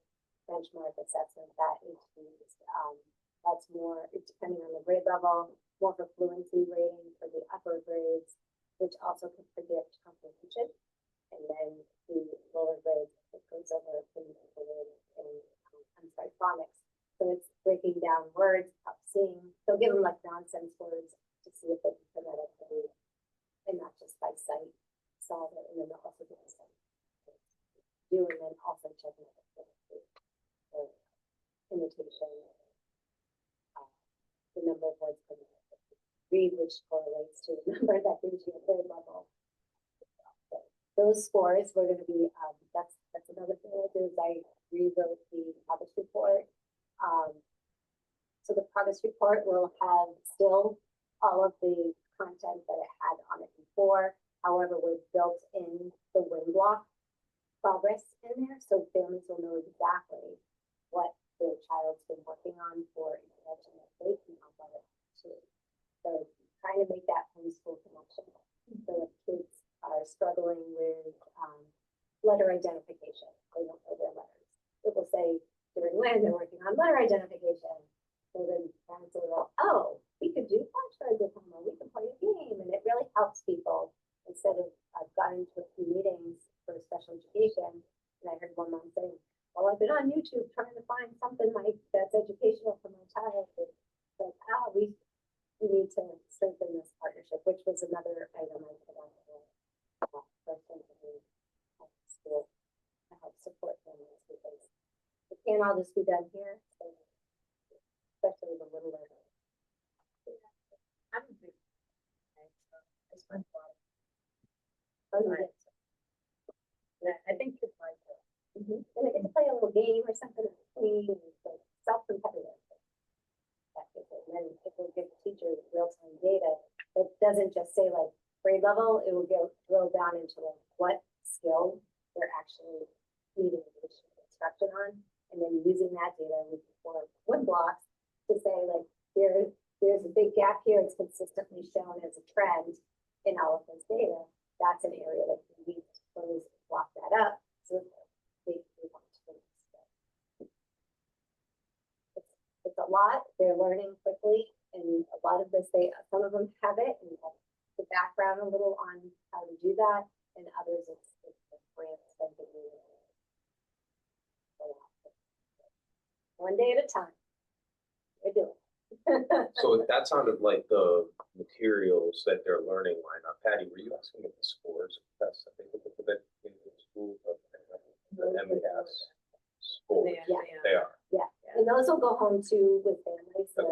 benchmark assessment that is used. That's more, depending on the grade level, more for fluency rating for the upper grades, which also can predict comprehension. And then the lower grades, it goes over phonics. So it's breaking down words, help seeing. They'll give them like nonsense words to see if they can phonetically, and not just by sight, solve it. And then they'll also do some do, and then also checking it for imitation. The number of words per minute read, which correlates to the number that gives you a grade level. So those scores were going to be, that's another thing I did is I rewrote the progress report. So the progress report will have still all of the content that it had on it before. However, we've built in the win block progress in there, so families will know exactly what their child's been working on for intervention that they can help others too. So trying to make that homeschool connection. So if kids are struggling with letter identification, they don't know their letters. It will say during when they're working on letter identification. So then parents will go, oh, we could do flashcards at home, or we could play a game, and it really helps people. Instead of I've gotten into a few meetings for special education, and I heard one mom saying, well, I've been on YouTube trying to find something like that's educational for my child. It's like, we need to strengthen this partnership, which was another item I put on the person in school to help support families, because it can't all just be done here, so especially the little learners. I'm a big, I spent a lot of Oh, you time. did. I think kids like it. And they get to play a little game or something clean, like self-competitive. And then it will give the teacher real-time data that doesn't just say like grade level, it will go drill down into like what skill they're actually needing instruction on, and then using that data for win blocks to say like there's a big gap here. It's consistently shown as a trend in all of this data. That's an area that we need to close, block that up. So they want to it's a lot. They're learning quickly, and a lot of this, some of them have it and have the background a little on how to do that, and others it's brand something new. One day at a time. We're doing. So that sounded like the materials that they're learning line up. Patty, were you asking if the scores of tests that they took at the school, the MAS scores? They are. Yeah, and those will go home too with families. So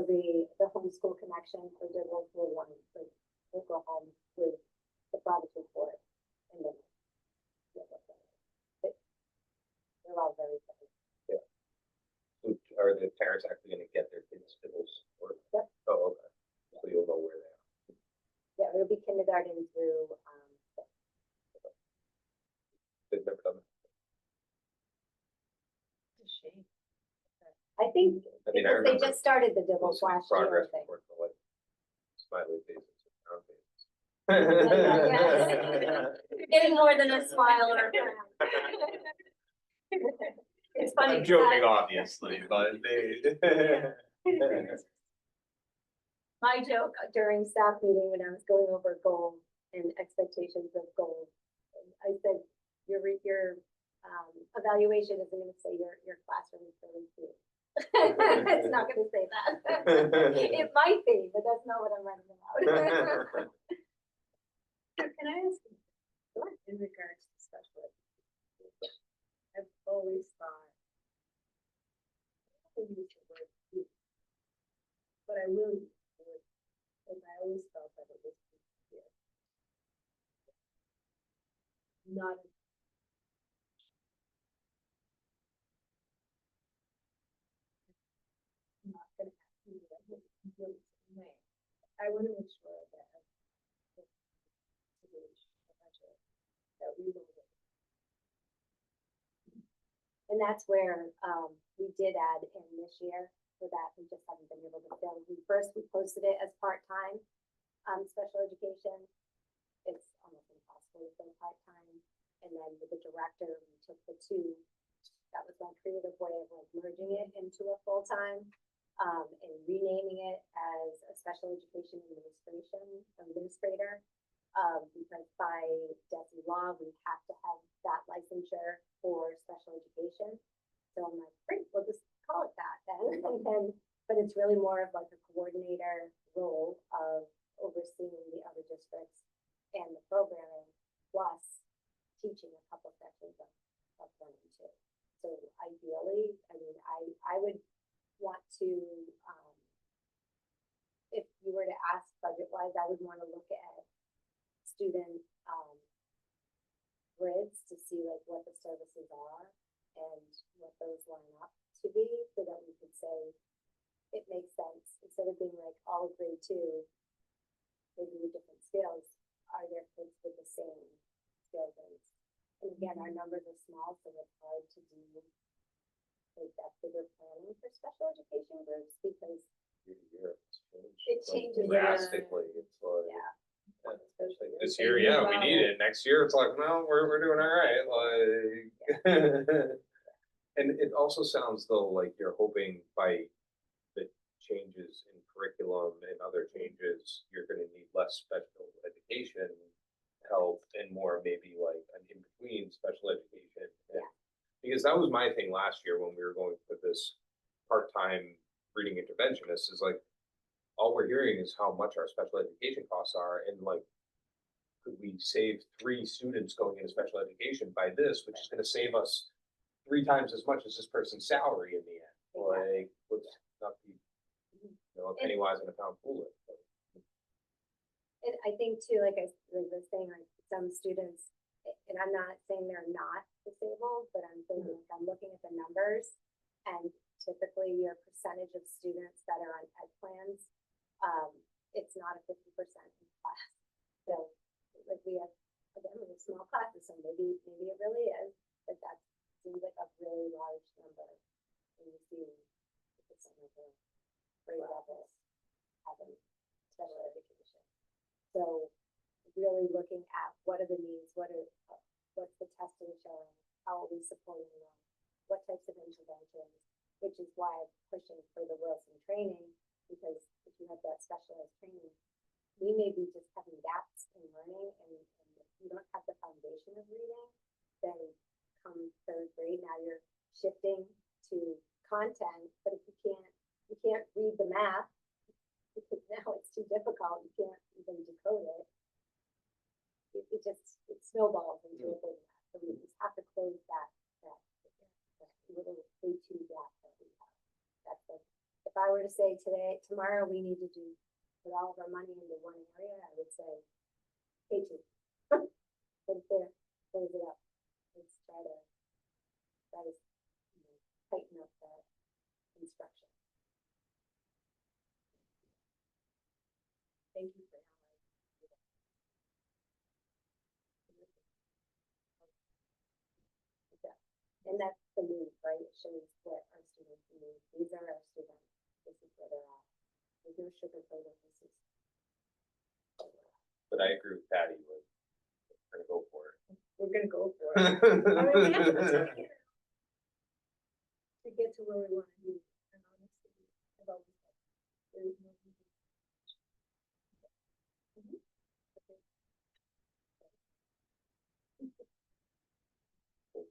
the homeschool connection for digital will go home with the progress report, and then they're all very funny. So are the parents actually going to get their kids to those scores? Yep. Oh, okay. So you'll know where they are. Yeah, it'll be kindergarten through. They've never done that. It's a shame. I think I mean, I because they remember just started the Dibbles Those last year. I progress think. reports are like smiley faces and frown faces. You're getting more than a smile or a frown. It's funny. I'm joking, obviously, but My joke during staff meeting when I was going over goals and expectations of goals, I said, your evaluation isn't going to say your classroom is really cute. It's not going to say that. It might be, but that's not what I'm writing about. Can I ask you, in regards to special education, I've always thought, I use the word youth, but I will, and I always felt that it was here. Not. Not gonna have to do that with the same way. I wanna make sure that. That we will. And that's where, we did add in this year for that, we just haven't been able to fill. We posted it as part-time, special education. It's almost impossible to fill part-time. And then with the director, we took the two, that was my creative way of like merging it into a full-time, and renaming it as a special education administrator. Because by DESI law, we have to have that licensure for special education. So I'm like, great, we'll just call it that then. And then, but it's really more of like a coordinator role of overseeing the other districts and the programming, plus teaching a couple sections of 1 and 2. So ideally, I mean, I would want to, if you were to ask budget-wise, I would want to look at student grids to see like what the services are and what those line up to be, so that we could say it makes sense, instead of being like all of grade 2, maybe with different skills, are there kids with the same skill base? And again, our numbers are small, so it's hard to do like that bigger planning for special education groups, because Year to year, it's changed. it like, changes drastically. It's like, yeah. like this year, yeah, we need it. Next year, it's like, no, we're doing all right. Like, and it also sounds though like you're hoping by the changes in curriculum and other changes, you're going to need less special education help and more maybe like an in between special education. And, because that was my thing last year when we were going with this part-time reading interventionist, is like, all we're hearing is how much our special education costs are, and like, could we save 3 students going into special education by this, which is going to save us 3 times as much as this person's salary in the end. Like, let's not be, a penny wise and a pound foolish. And I think too, like I was saying, like some students, and I'm not saying they're not disabled, but I'm saying like I'm looking at the numbers, and typically your percentage of students that are on ed plans, it's not a 50% in class. So like we have, again, we have small classes, so maybe it really is, but that seems like a really large number when you see some of the grade levels having special education. So really looking at what are the needs, what's the testing showing, how are we supporting them, what types of interventions, which is why I'm pushing for the Wilson training, because if you have that specialized training, we may be just having gaps in learning, and if you don't have the foundation of reading, then come 3rd grade, now you're shifting to content, but if you can't read the math, because now it's too difficult, you can't even decode it. It snowballs into a big mess. So we just have to close that little K2 gap that we have. That's it. If I were to say tomorrow we need to put all of our money into one area, I would say K2. But there, close it up. Let's try to tighten up that instruction. Thank you for and that's the need, right? It shows what our students need. These are our students. This is where they're at. There's no sugarcoating. This is. But I agree with Patty. Like, we're gonna go for it. We're gonna go for it. I mean, we have to get to where we want to be. And honestly, I've always said, there is no reason.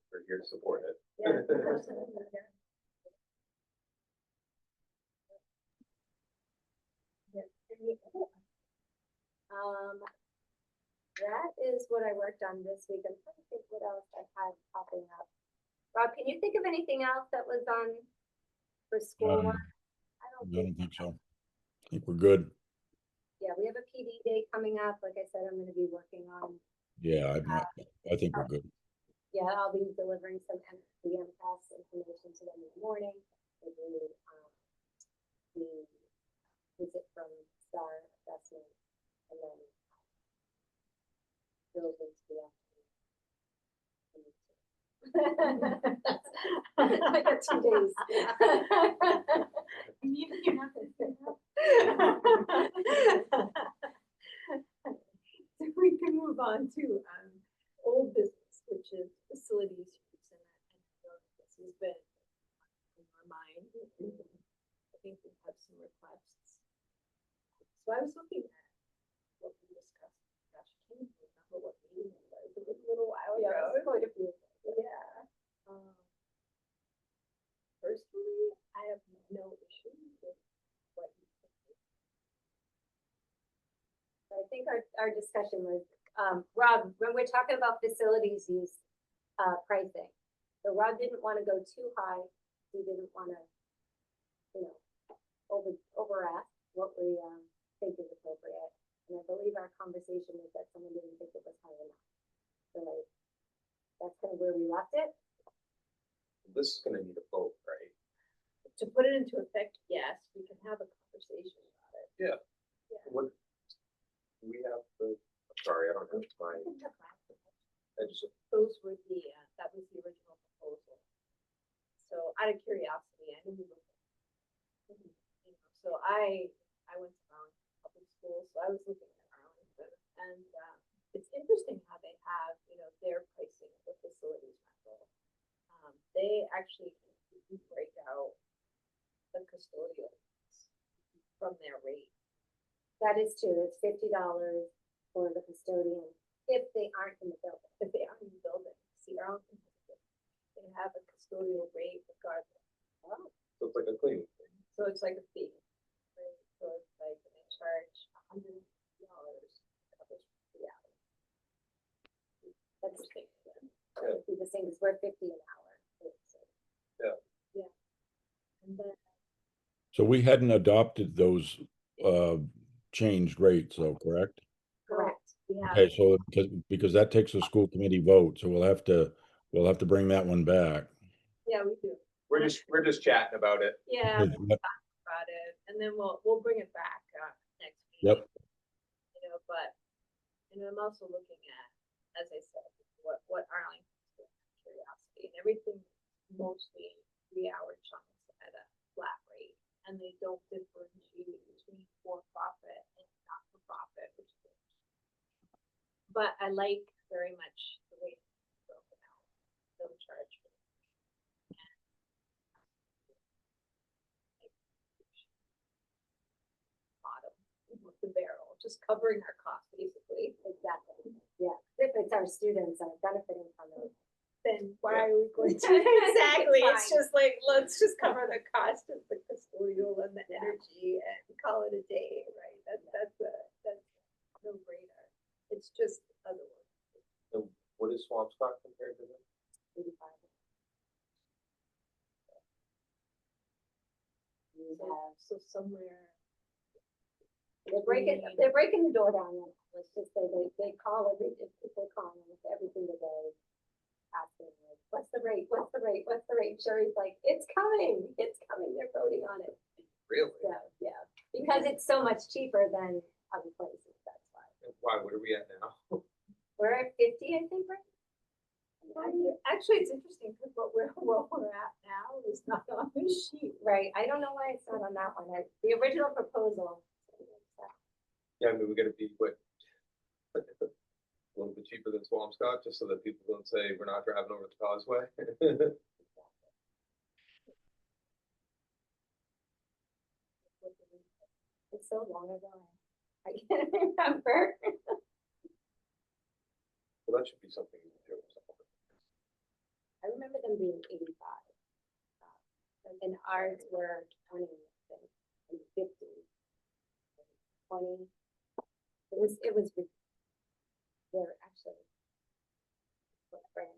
We're here to support it. Yeah, absolutely. Yeah. Yeah. That is what I worked on this week. I'm trying to think what else I had popping up. Rob, can you think of anything else that was on for school? I don't think so. think we're good. Yeah, we have a PD day coming up. Like I said, I'm gonna be working on, Yeah, I think we're good. yeah, I'll be delivering some the MCAS information to them in the morning. They do, the visit from STAR assessment and then goes into the afternoon. I got 2 days. You're not gonna say that. So we can move on to old business, which is facilities use, and I know this has been in our mind. I think we have some requests. So I was looking at what we discussed. Gosh, I can't even remember what meeting it was. It was a little while ago. Yeah, it was quite a few. Yeah. Personally, I have no issue with what you think. I think our discussion was, Rob, when we're talking about facilities use, pricing. So Rob didn't want to go too high. He didn't want to, you know, over ask what we, think is appropriate. And I believe our conversation was that someone didn't think it was high enough. So like, that's kind of where we left it. This is gonna need a vote, right? To put it into effect, yes, we can have a conversation about it. Yeah. Yeah. What? Do we have the, I'm sorry, I don't have my, I just, Those were the, that was the original proposal. So out of curiosity, I knew we were, you know, so I went to Arlington Public Schools, so I was looking at Arlington, and it's interesting how they have, you know, their pricing of the facilities rental. They actually break out the custodial from their rate. That is true. It's $50 for the custodian if they aren't in the building. If they aren't in the building, see, Arlington, they have a custodial rate regardless. Oh, so it's like a cleaning thing. So it's like a fee. Right? So it's like they charge $100 covers the hour. that's Interesting. it'd be the same as we're 50 an hour. And then So we hadn't adopted those changed rates though, correct? Correct. we have, Okay, so because that takes a school committee vote, so we'll have to bring that one back. yeah, we do. We're just chatting about it. Yeah, Yep. we'll talk about it, and then we'll bring it back next week. Yep. You know, but I'm also looking at, as I said, what Arlington's doing, curiosity, and everything mostly 3-hour chunks at a flat rate, and they don't differentiate between for-profit and not-for-profit, which is interesting. But I like very much the way it's broken out. No charge for bottom of the barrel, just covering our costs basically. Exactly. Yeah. If it's our students are benefiting from it. Then why are we going to? It's Exactly, it's fine. just like, let's just cover the cost of the custodial and the energy and call it a day, right? That's a no brainer. It's just other work. So what is Swampscott compared to them? 85. We So, have, so somewhere. they're breaking the door down. Let's just say they call if they're calling us every single day. Asking like, what's the rate? What's the rate? What's the rate? Sherry's like, it's coming. It's coming. They're voting on it. Really? So yeah, because it's so much cheaper than other places. That's why. Why, what are we at now? We're at 50, I think, right? Actually, it's interesting because what we're at now is not on the sheet. Right. I don't know why it's not on that one. The original proposal. Yeah, I mean, we gotta be, what? A little bit cheaper than Swampscott, just so that people don't say we're not driving over the causeway. It's so long ago. I can't remember. Well, that should be something you can do. I remember them being 85. And ours were 20, I think, and 50. 20. It was, they're actually brand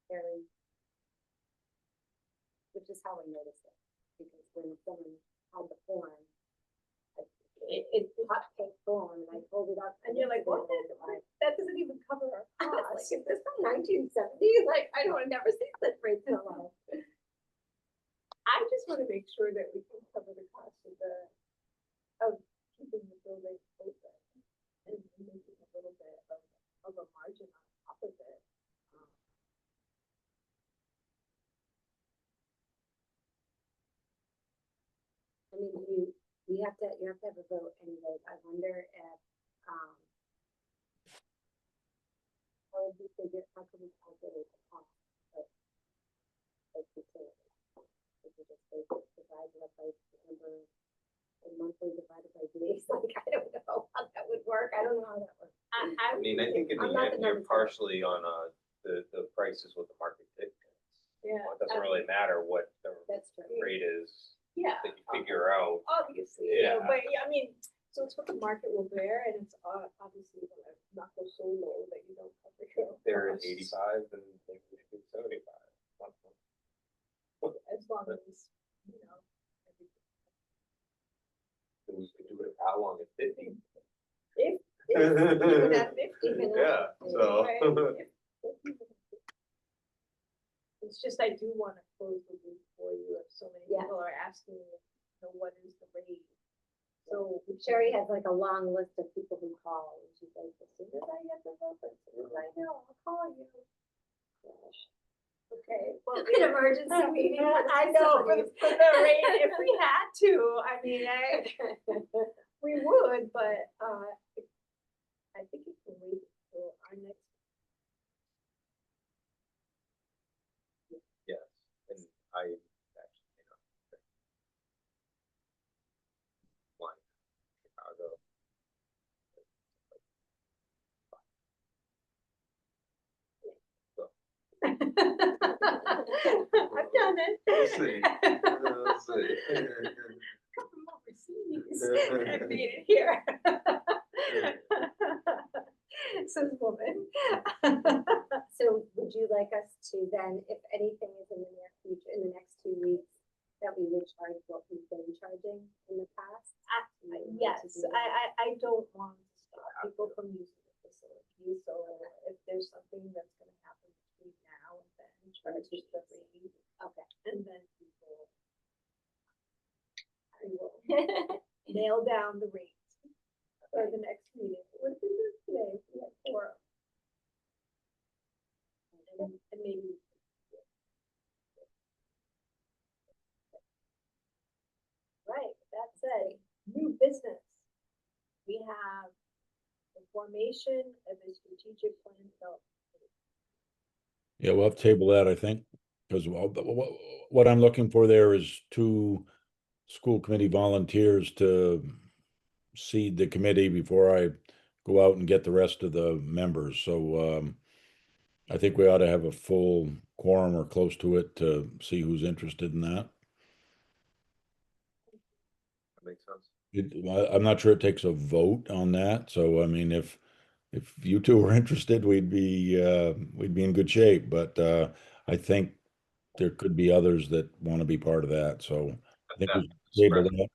very, which is how I noticed it, because when someone had the form, It's hot pink form, and I pulled it up. and you're like, what? Like, That doesn't even cover our I was like, costs. is this from 1970? Like, I don't, I've never seen this rate so low. I just want to make sure that we can cover the cost of keeping the building open and making a little bit of a margin on top of it. Um, I mean, you have to have a vote anyway. I wonder if, how would we figure, how could we calculate the cost of utility? If we just divide it up by number, and monthly divided by days, like, I don't know how that would work. I don't know how that works. I mean, I think in I'm the not end, the you're numbers guy. partially on, the prices what the market dictates. Yeah. It doesn't really matter what the That's true. rate is Yeah. that you figure out. Obviously, you know, Yeah. but yeah, I mean, so it's what the market will bear, and it's obviously gonna not go so low that you don't cover your They're at costs. 85 and maybe we should do 75. As long as, you know, We could do it how long at 50. if even at 50, you know. Yeah, so. right, if- It's just, I do wanna close the loop for you, if so many Yeah. people are asking, you know, what is the rate? So. Sherry has like a long list of people who call, and she's like, as soon as I get the vote, as soon as I know, I'll call you. Gosh. Okay, well, An emergency meeting. for the I know, facilities. for the rate, if we had to, I mean, we would, but, I think it can wait till our next. Yes, and I actually, one Chicago. I've done it. We'll see. We'll see. Come from overseas, I made it here. Says woman. So would you like us to then, if anything is in the near future, in the next 2 weeks, that we would charge what we've been charging in the past? Yes, I don't want to stop people from using the facility, so if there's something that's gonna happen between now and then, charge the rate. Okay. And then people. I will nail down the rate for the next meeting. What did we do today? We had 4. And maybe. Right, that said, new business. We have the formation of a strategic plan development. Yeah, we'll have to table that, I think, because what I'm looking for there is 2 school committee volunteers to seed the committee before I go out and get the rest of the members. So I think we ought to have a full quorum or close to it to see who's interested in that. That makes sense. I'm not sure it takes a vote on that. So I mean, if you 2 were interested, we'd be in good shape. But I think there could be others that want to be part of that. So I think we should table Express that.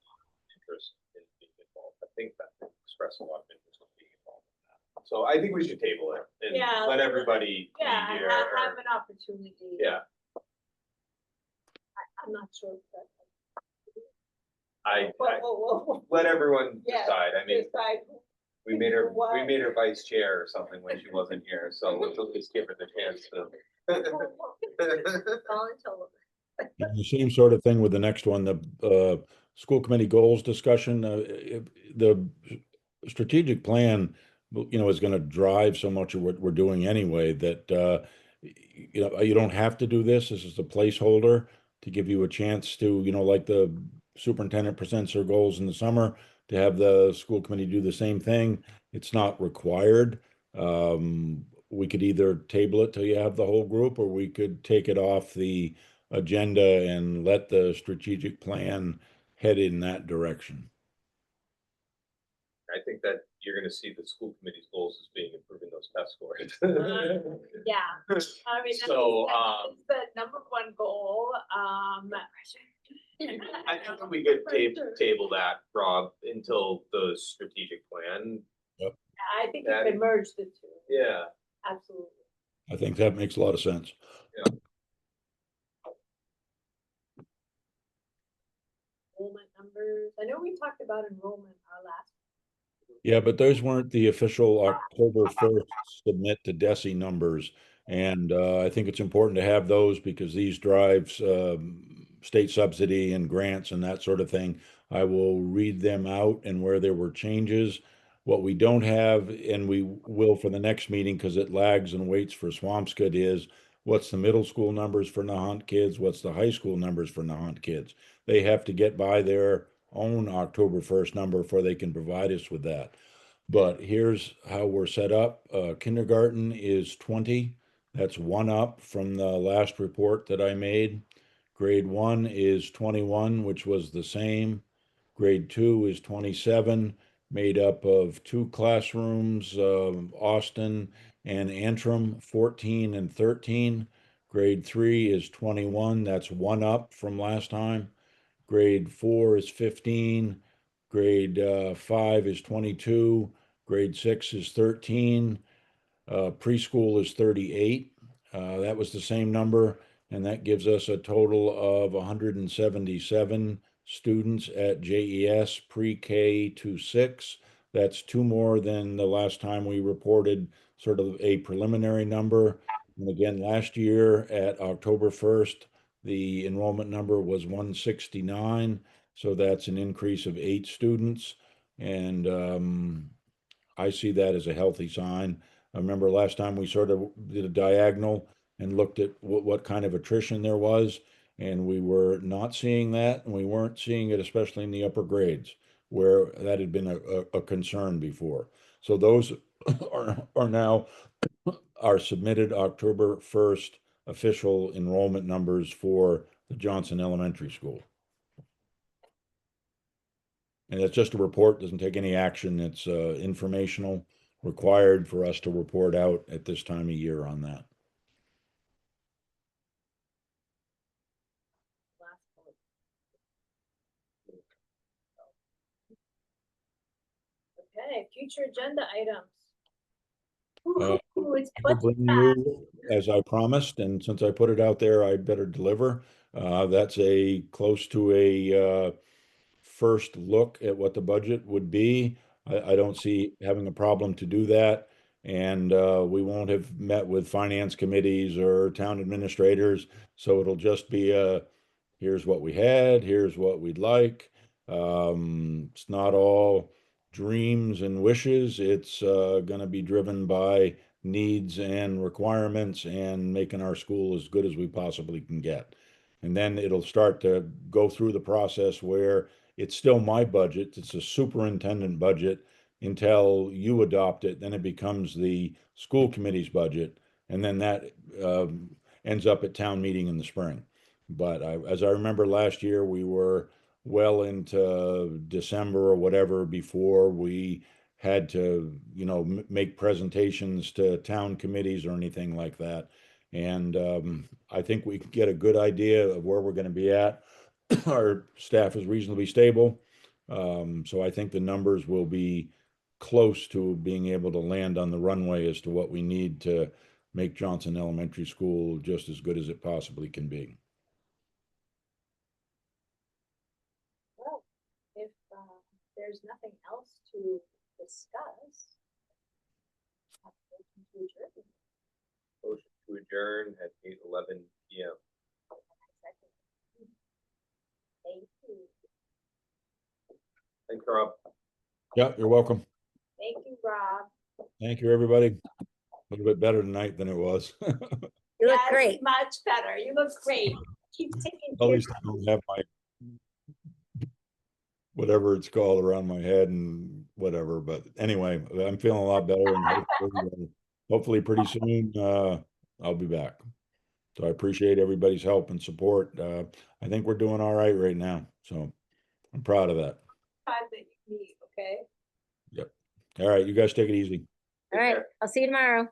interest in being involved. I think that express a lot of interest in being involved in that. So I think we should table it and Yeah, let everybody be Yeah, here. have an opportunity. Yeah, I'm not sure if that's. I We'll let everyone Yeah, decide. I mean, decide. we made her What? vice chair or something when she wasn't here, so let's at least give her the chance to. Voluntold. The same sort of thing with the next one, the school committee goals discussion. The strategic plan, is going to drive so much of what we're doing anyway that you don't have to do this. This is a placeholder to give you a chance to, like the superintendent presents her goals in the summer, to have the school committee do the same thing. It's not required. We could either table it till you have the whole group, or we could take it off the agenda and let the strategic plan head in that direction. I think that you're gonna see the school committee's goals as being improving those test scores. Yeah, I mean, So, that's the number one goal, I think we could table that, Rob, until the strategic plan. I think you That- could merge the two. Yeah, Absolutely. I think that makes a lot of sense. Enrollment numbers, I know we talked about enrollment our last. Yeah, but those weren't the official October 1st submit to DESI numbers. And I think it's important to have those because these drives state subsidy and grants and that sort of thing. I will read them out and where there were changes. What we don't have, and we will for the next meeting because it lags and waits for Swampscott, is what's the middle school numbers for Nahant kids? What's the high school numbers for Nahant kids? They have to get by their own October 1st number before they can provide us with that. But here's how we're set up. Kindergarten is 20. That's one up from the last report that I made. Grade 1 is 21, which was the same. Grade 2 is 27, made up of 2 classrooms, Austin and Antrim, 14 and 13. Grade 3 is 21. That's one up from last time. Grade 4 is 15. Grade 5 is 22. Grade 6 is 13. Preschool is 38. That was the same number, and that gives us a total of 177 students at JES pre-K to 6. That's 2 more than the last time we reported sort of a preliminary number. And again, last year at October 1st, the enrollment number was 169. So that's an increase of 8 students. And I see that as a healthy sign. I remember last time we sort of did a diagonal and looked at what kind of attrition there was, and we were not seeing that, and we weren't seeing it, especially in the upper grades, where that had been a concern before. So those are now our submitted October 1st official enrollment numbers for the Johnson Elementary School. And it's just a report, doesn't take any action. It's informational, required for us to report out at this time of year on that. Last bullet. Okay, future agenda items. Uh, Ooh, it's I'll budget bring time. you, as I promised, and since I put it out there, I better deliver. That's a close to a first look at what the budget would be. I don't see having a problem to do that. And we won't have met with finance committees or town administrators. So it'll just be here's what we had, here's what we'd like. It's not all dreams and wishes. It's going to be driven by needs and requirements and making our school as good as we possibly can get. And then it'll start to go through the process where it's still my budget. It's a superintendent budget until you adopt it. Then it becomes the school committee's budget. And then that ends up at town meeting in the spring. But as I remember last year, we were well into December or whatever before we had to, make presentations to town committees or anything like that. And I think we can get a good idea of where we're going to be at. Our staff is reasonably stable. So I think the numbers will be close to being able to land on the runway as to what we need to make Johnson Elementary School just as good as it possibly can be. Well, if there's nothing else to discuss. have a motion to adjourn. motion to adjourn at 8:11 PM. Thank you. Thanks, Rob. Yeah, you're welcome. Thank you, Rob. Thank you, everybody. A little bit better tonight than it was. You look Yes, great. much better. You look great. Keep taking At care. least I don't have my whatever it's called around my head and whatever. But anyway, I'm feeling a lot better, and hopefully pretty soon I'll be back. So I appreciate everybody's help and support. I think we're doing all right right now. So I'm proud of that. Time that you need, okay? Yep. All right, you guys take it easy. All right, I'll see you tomorrow.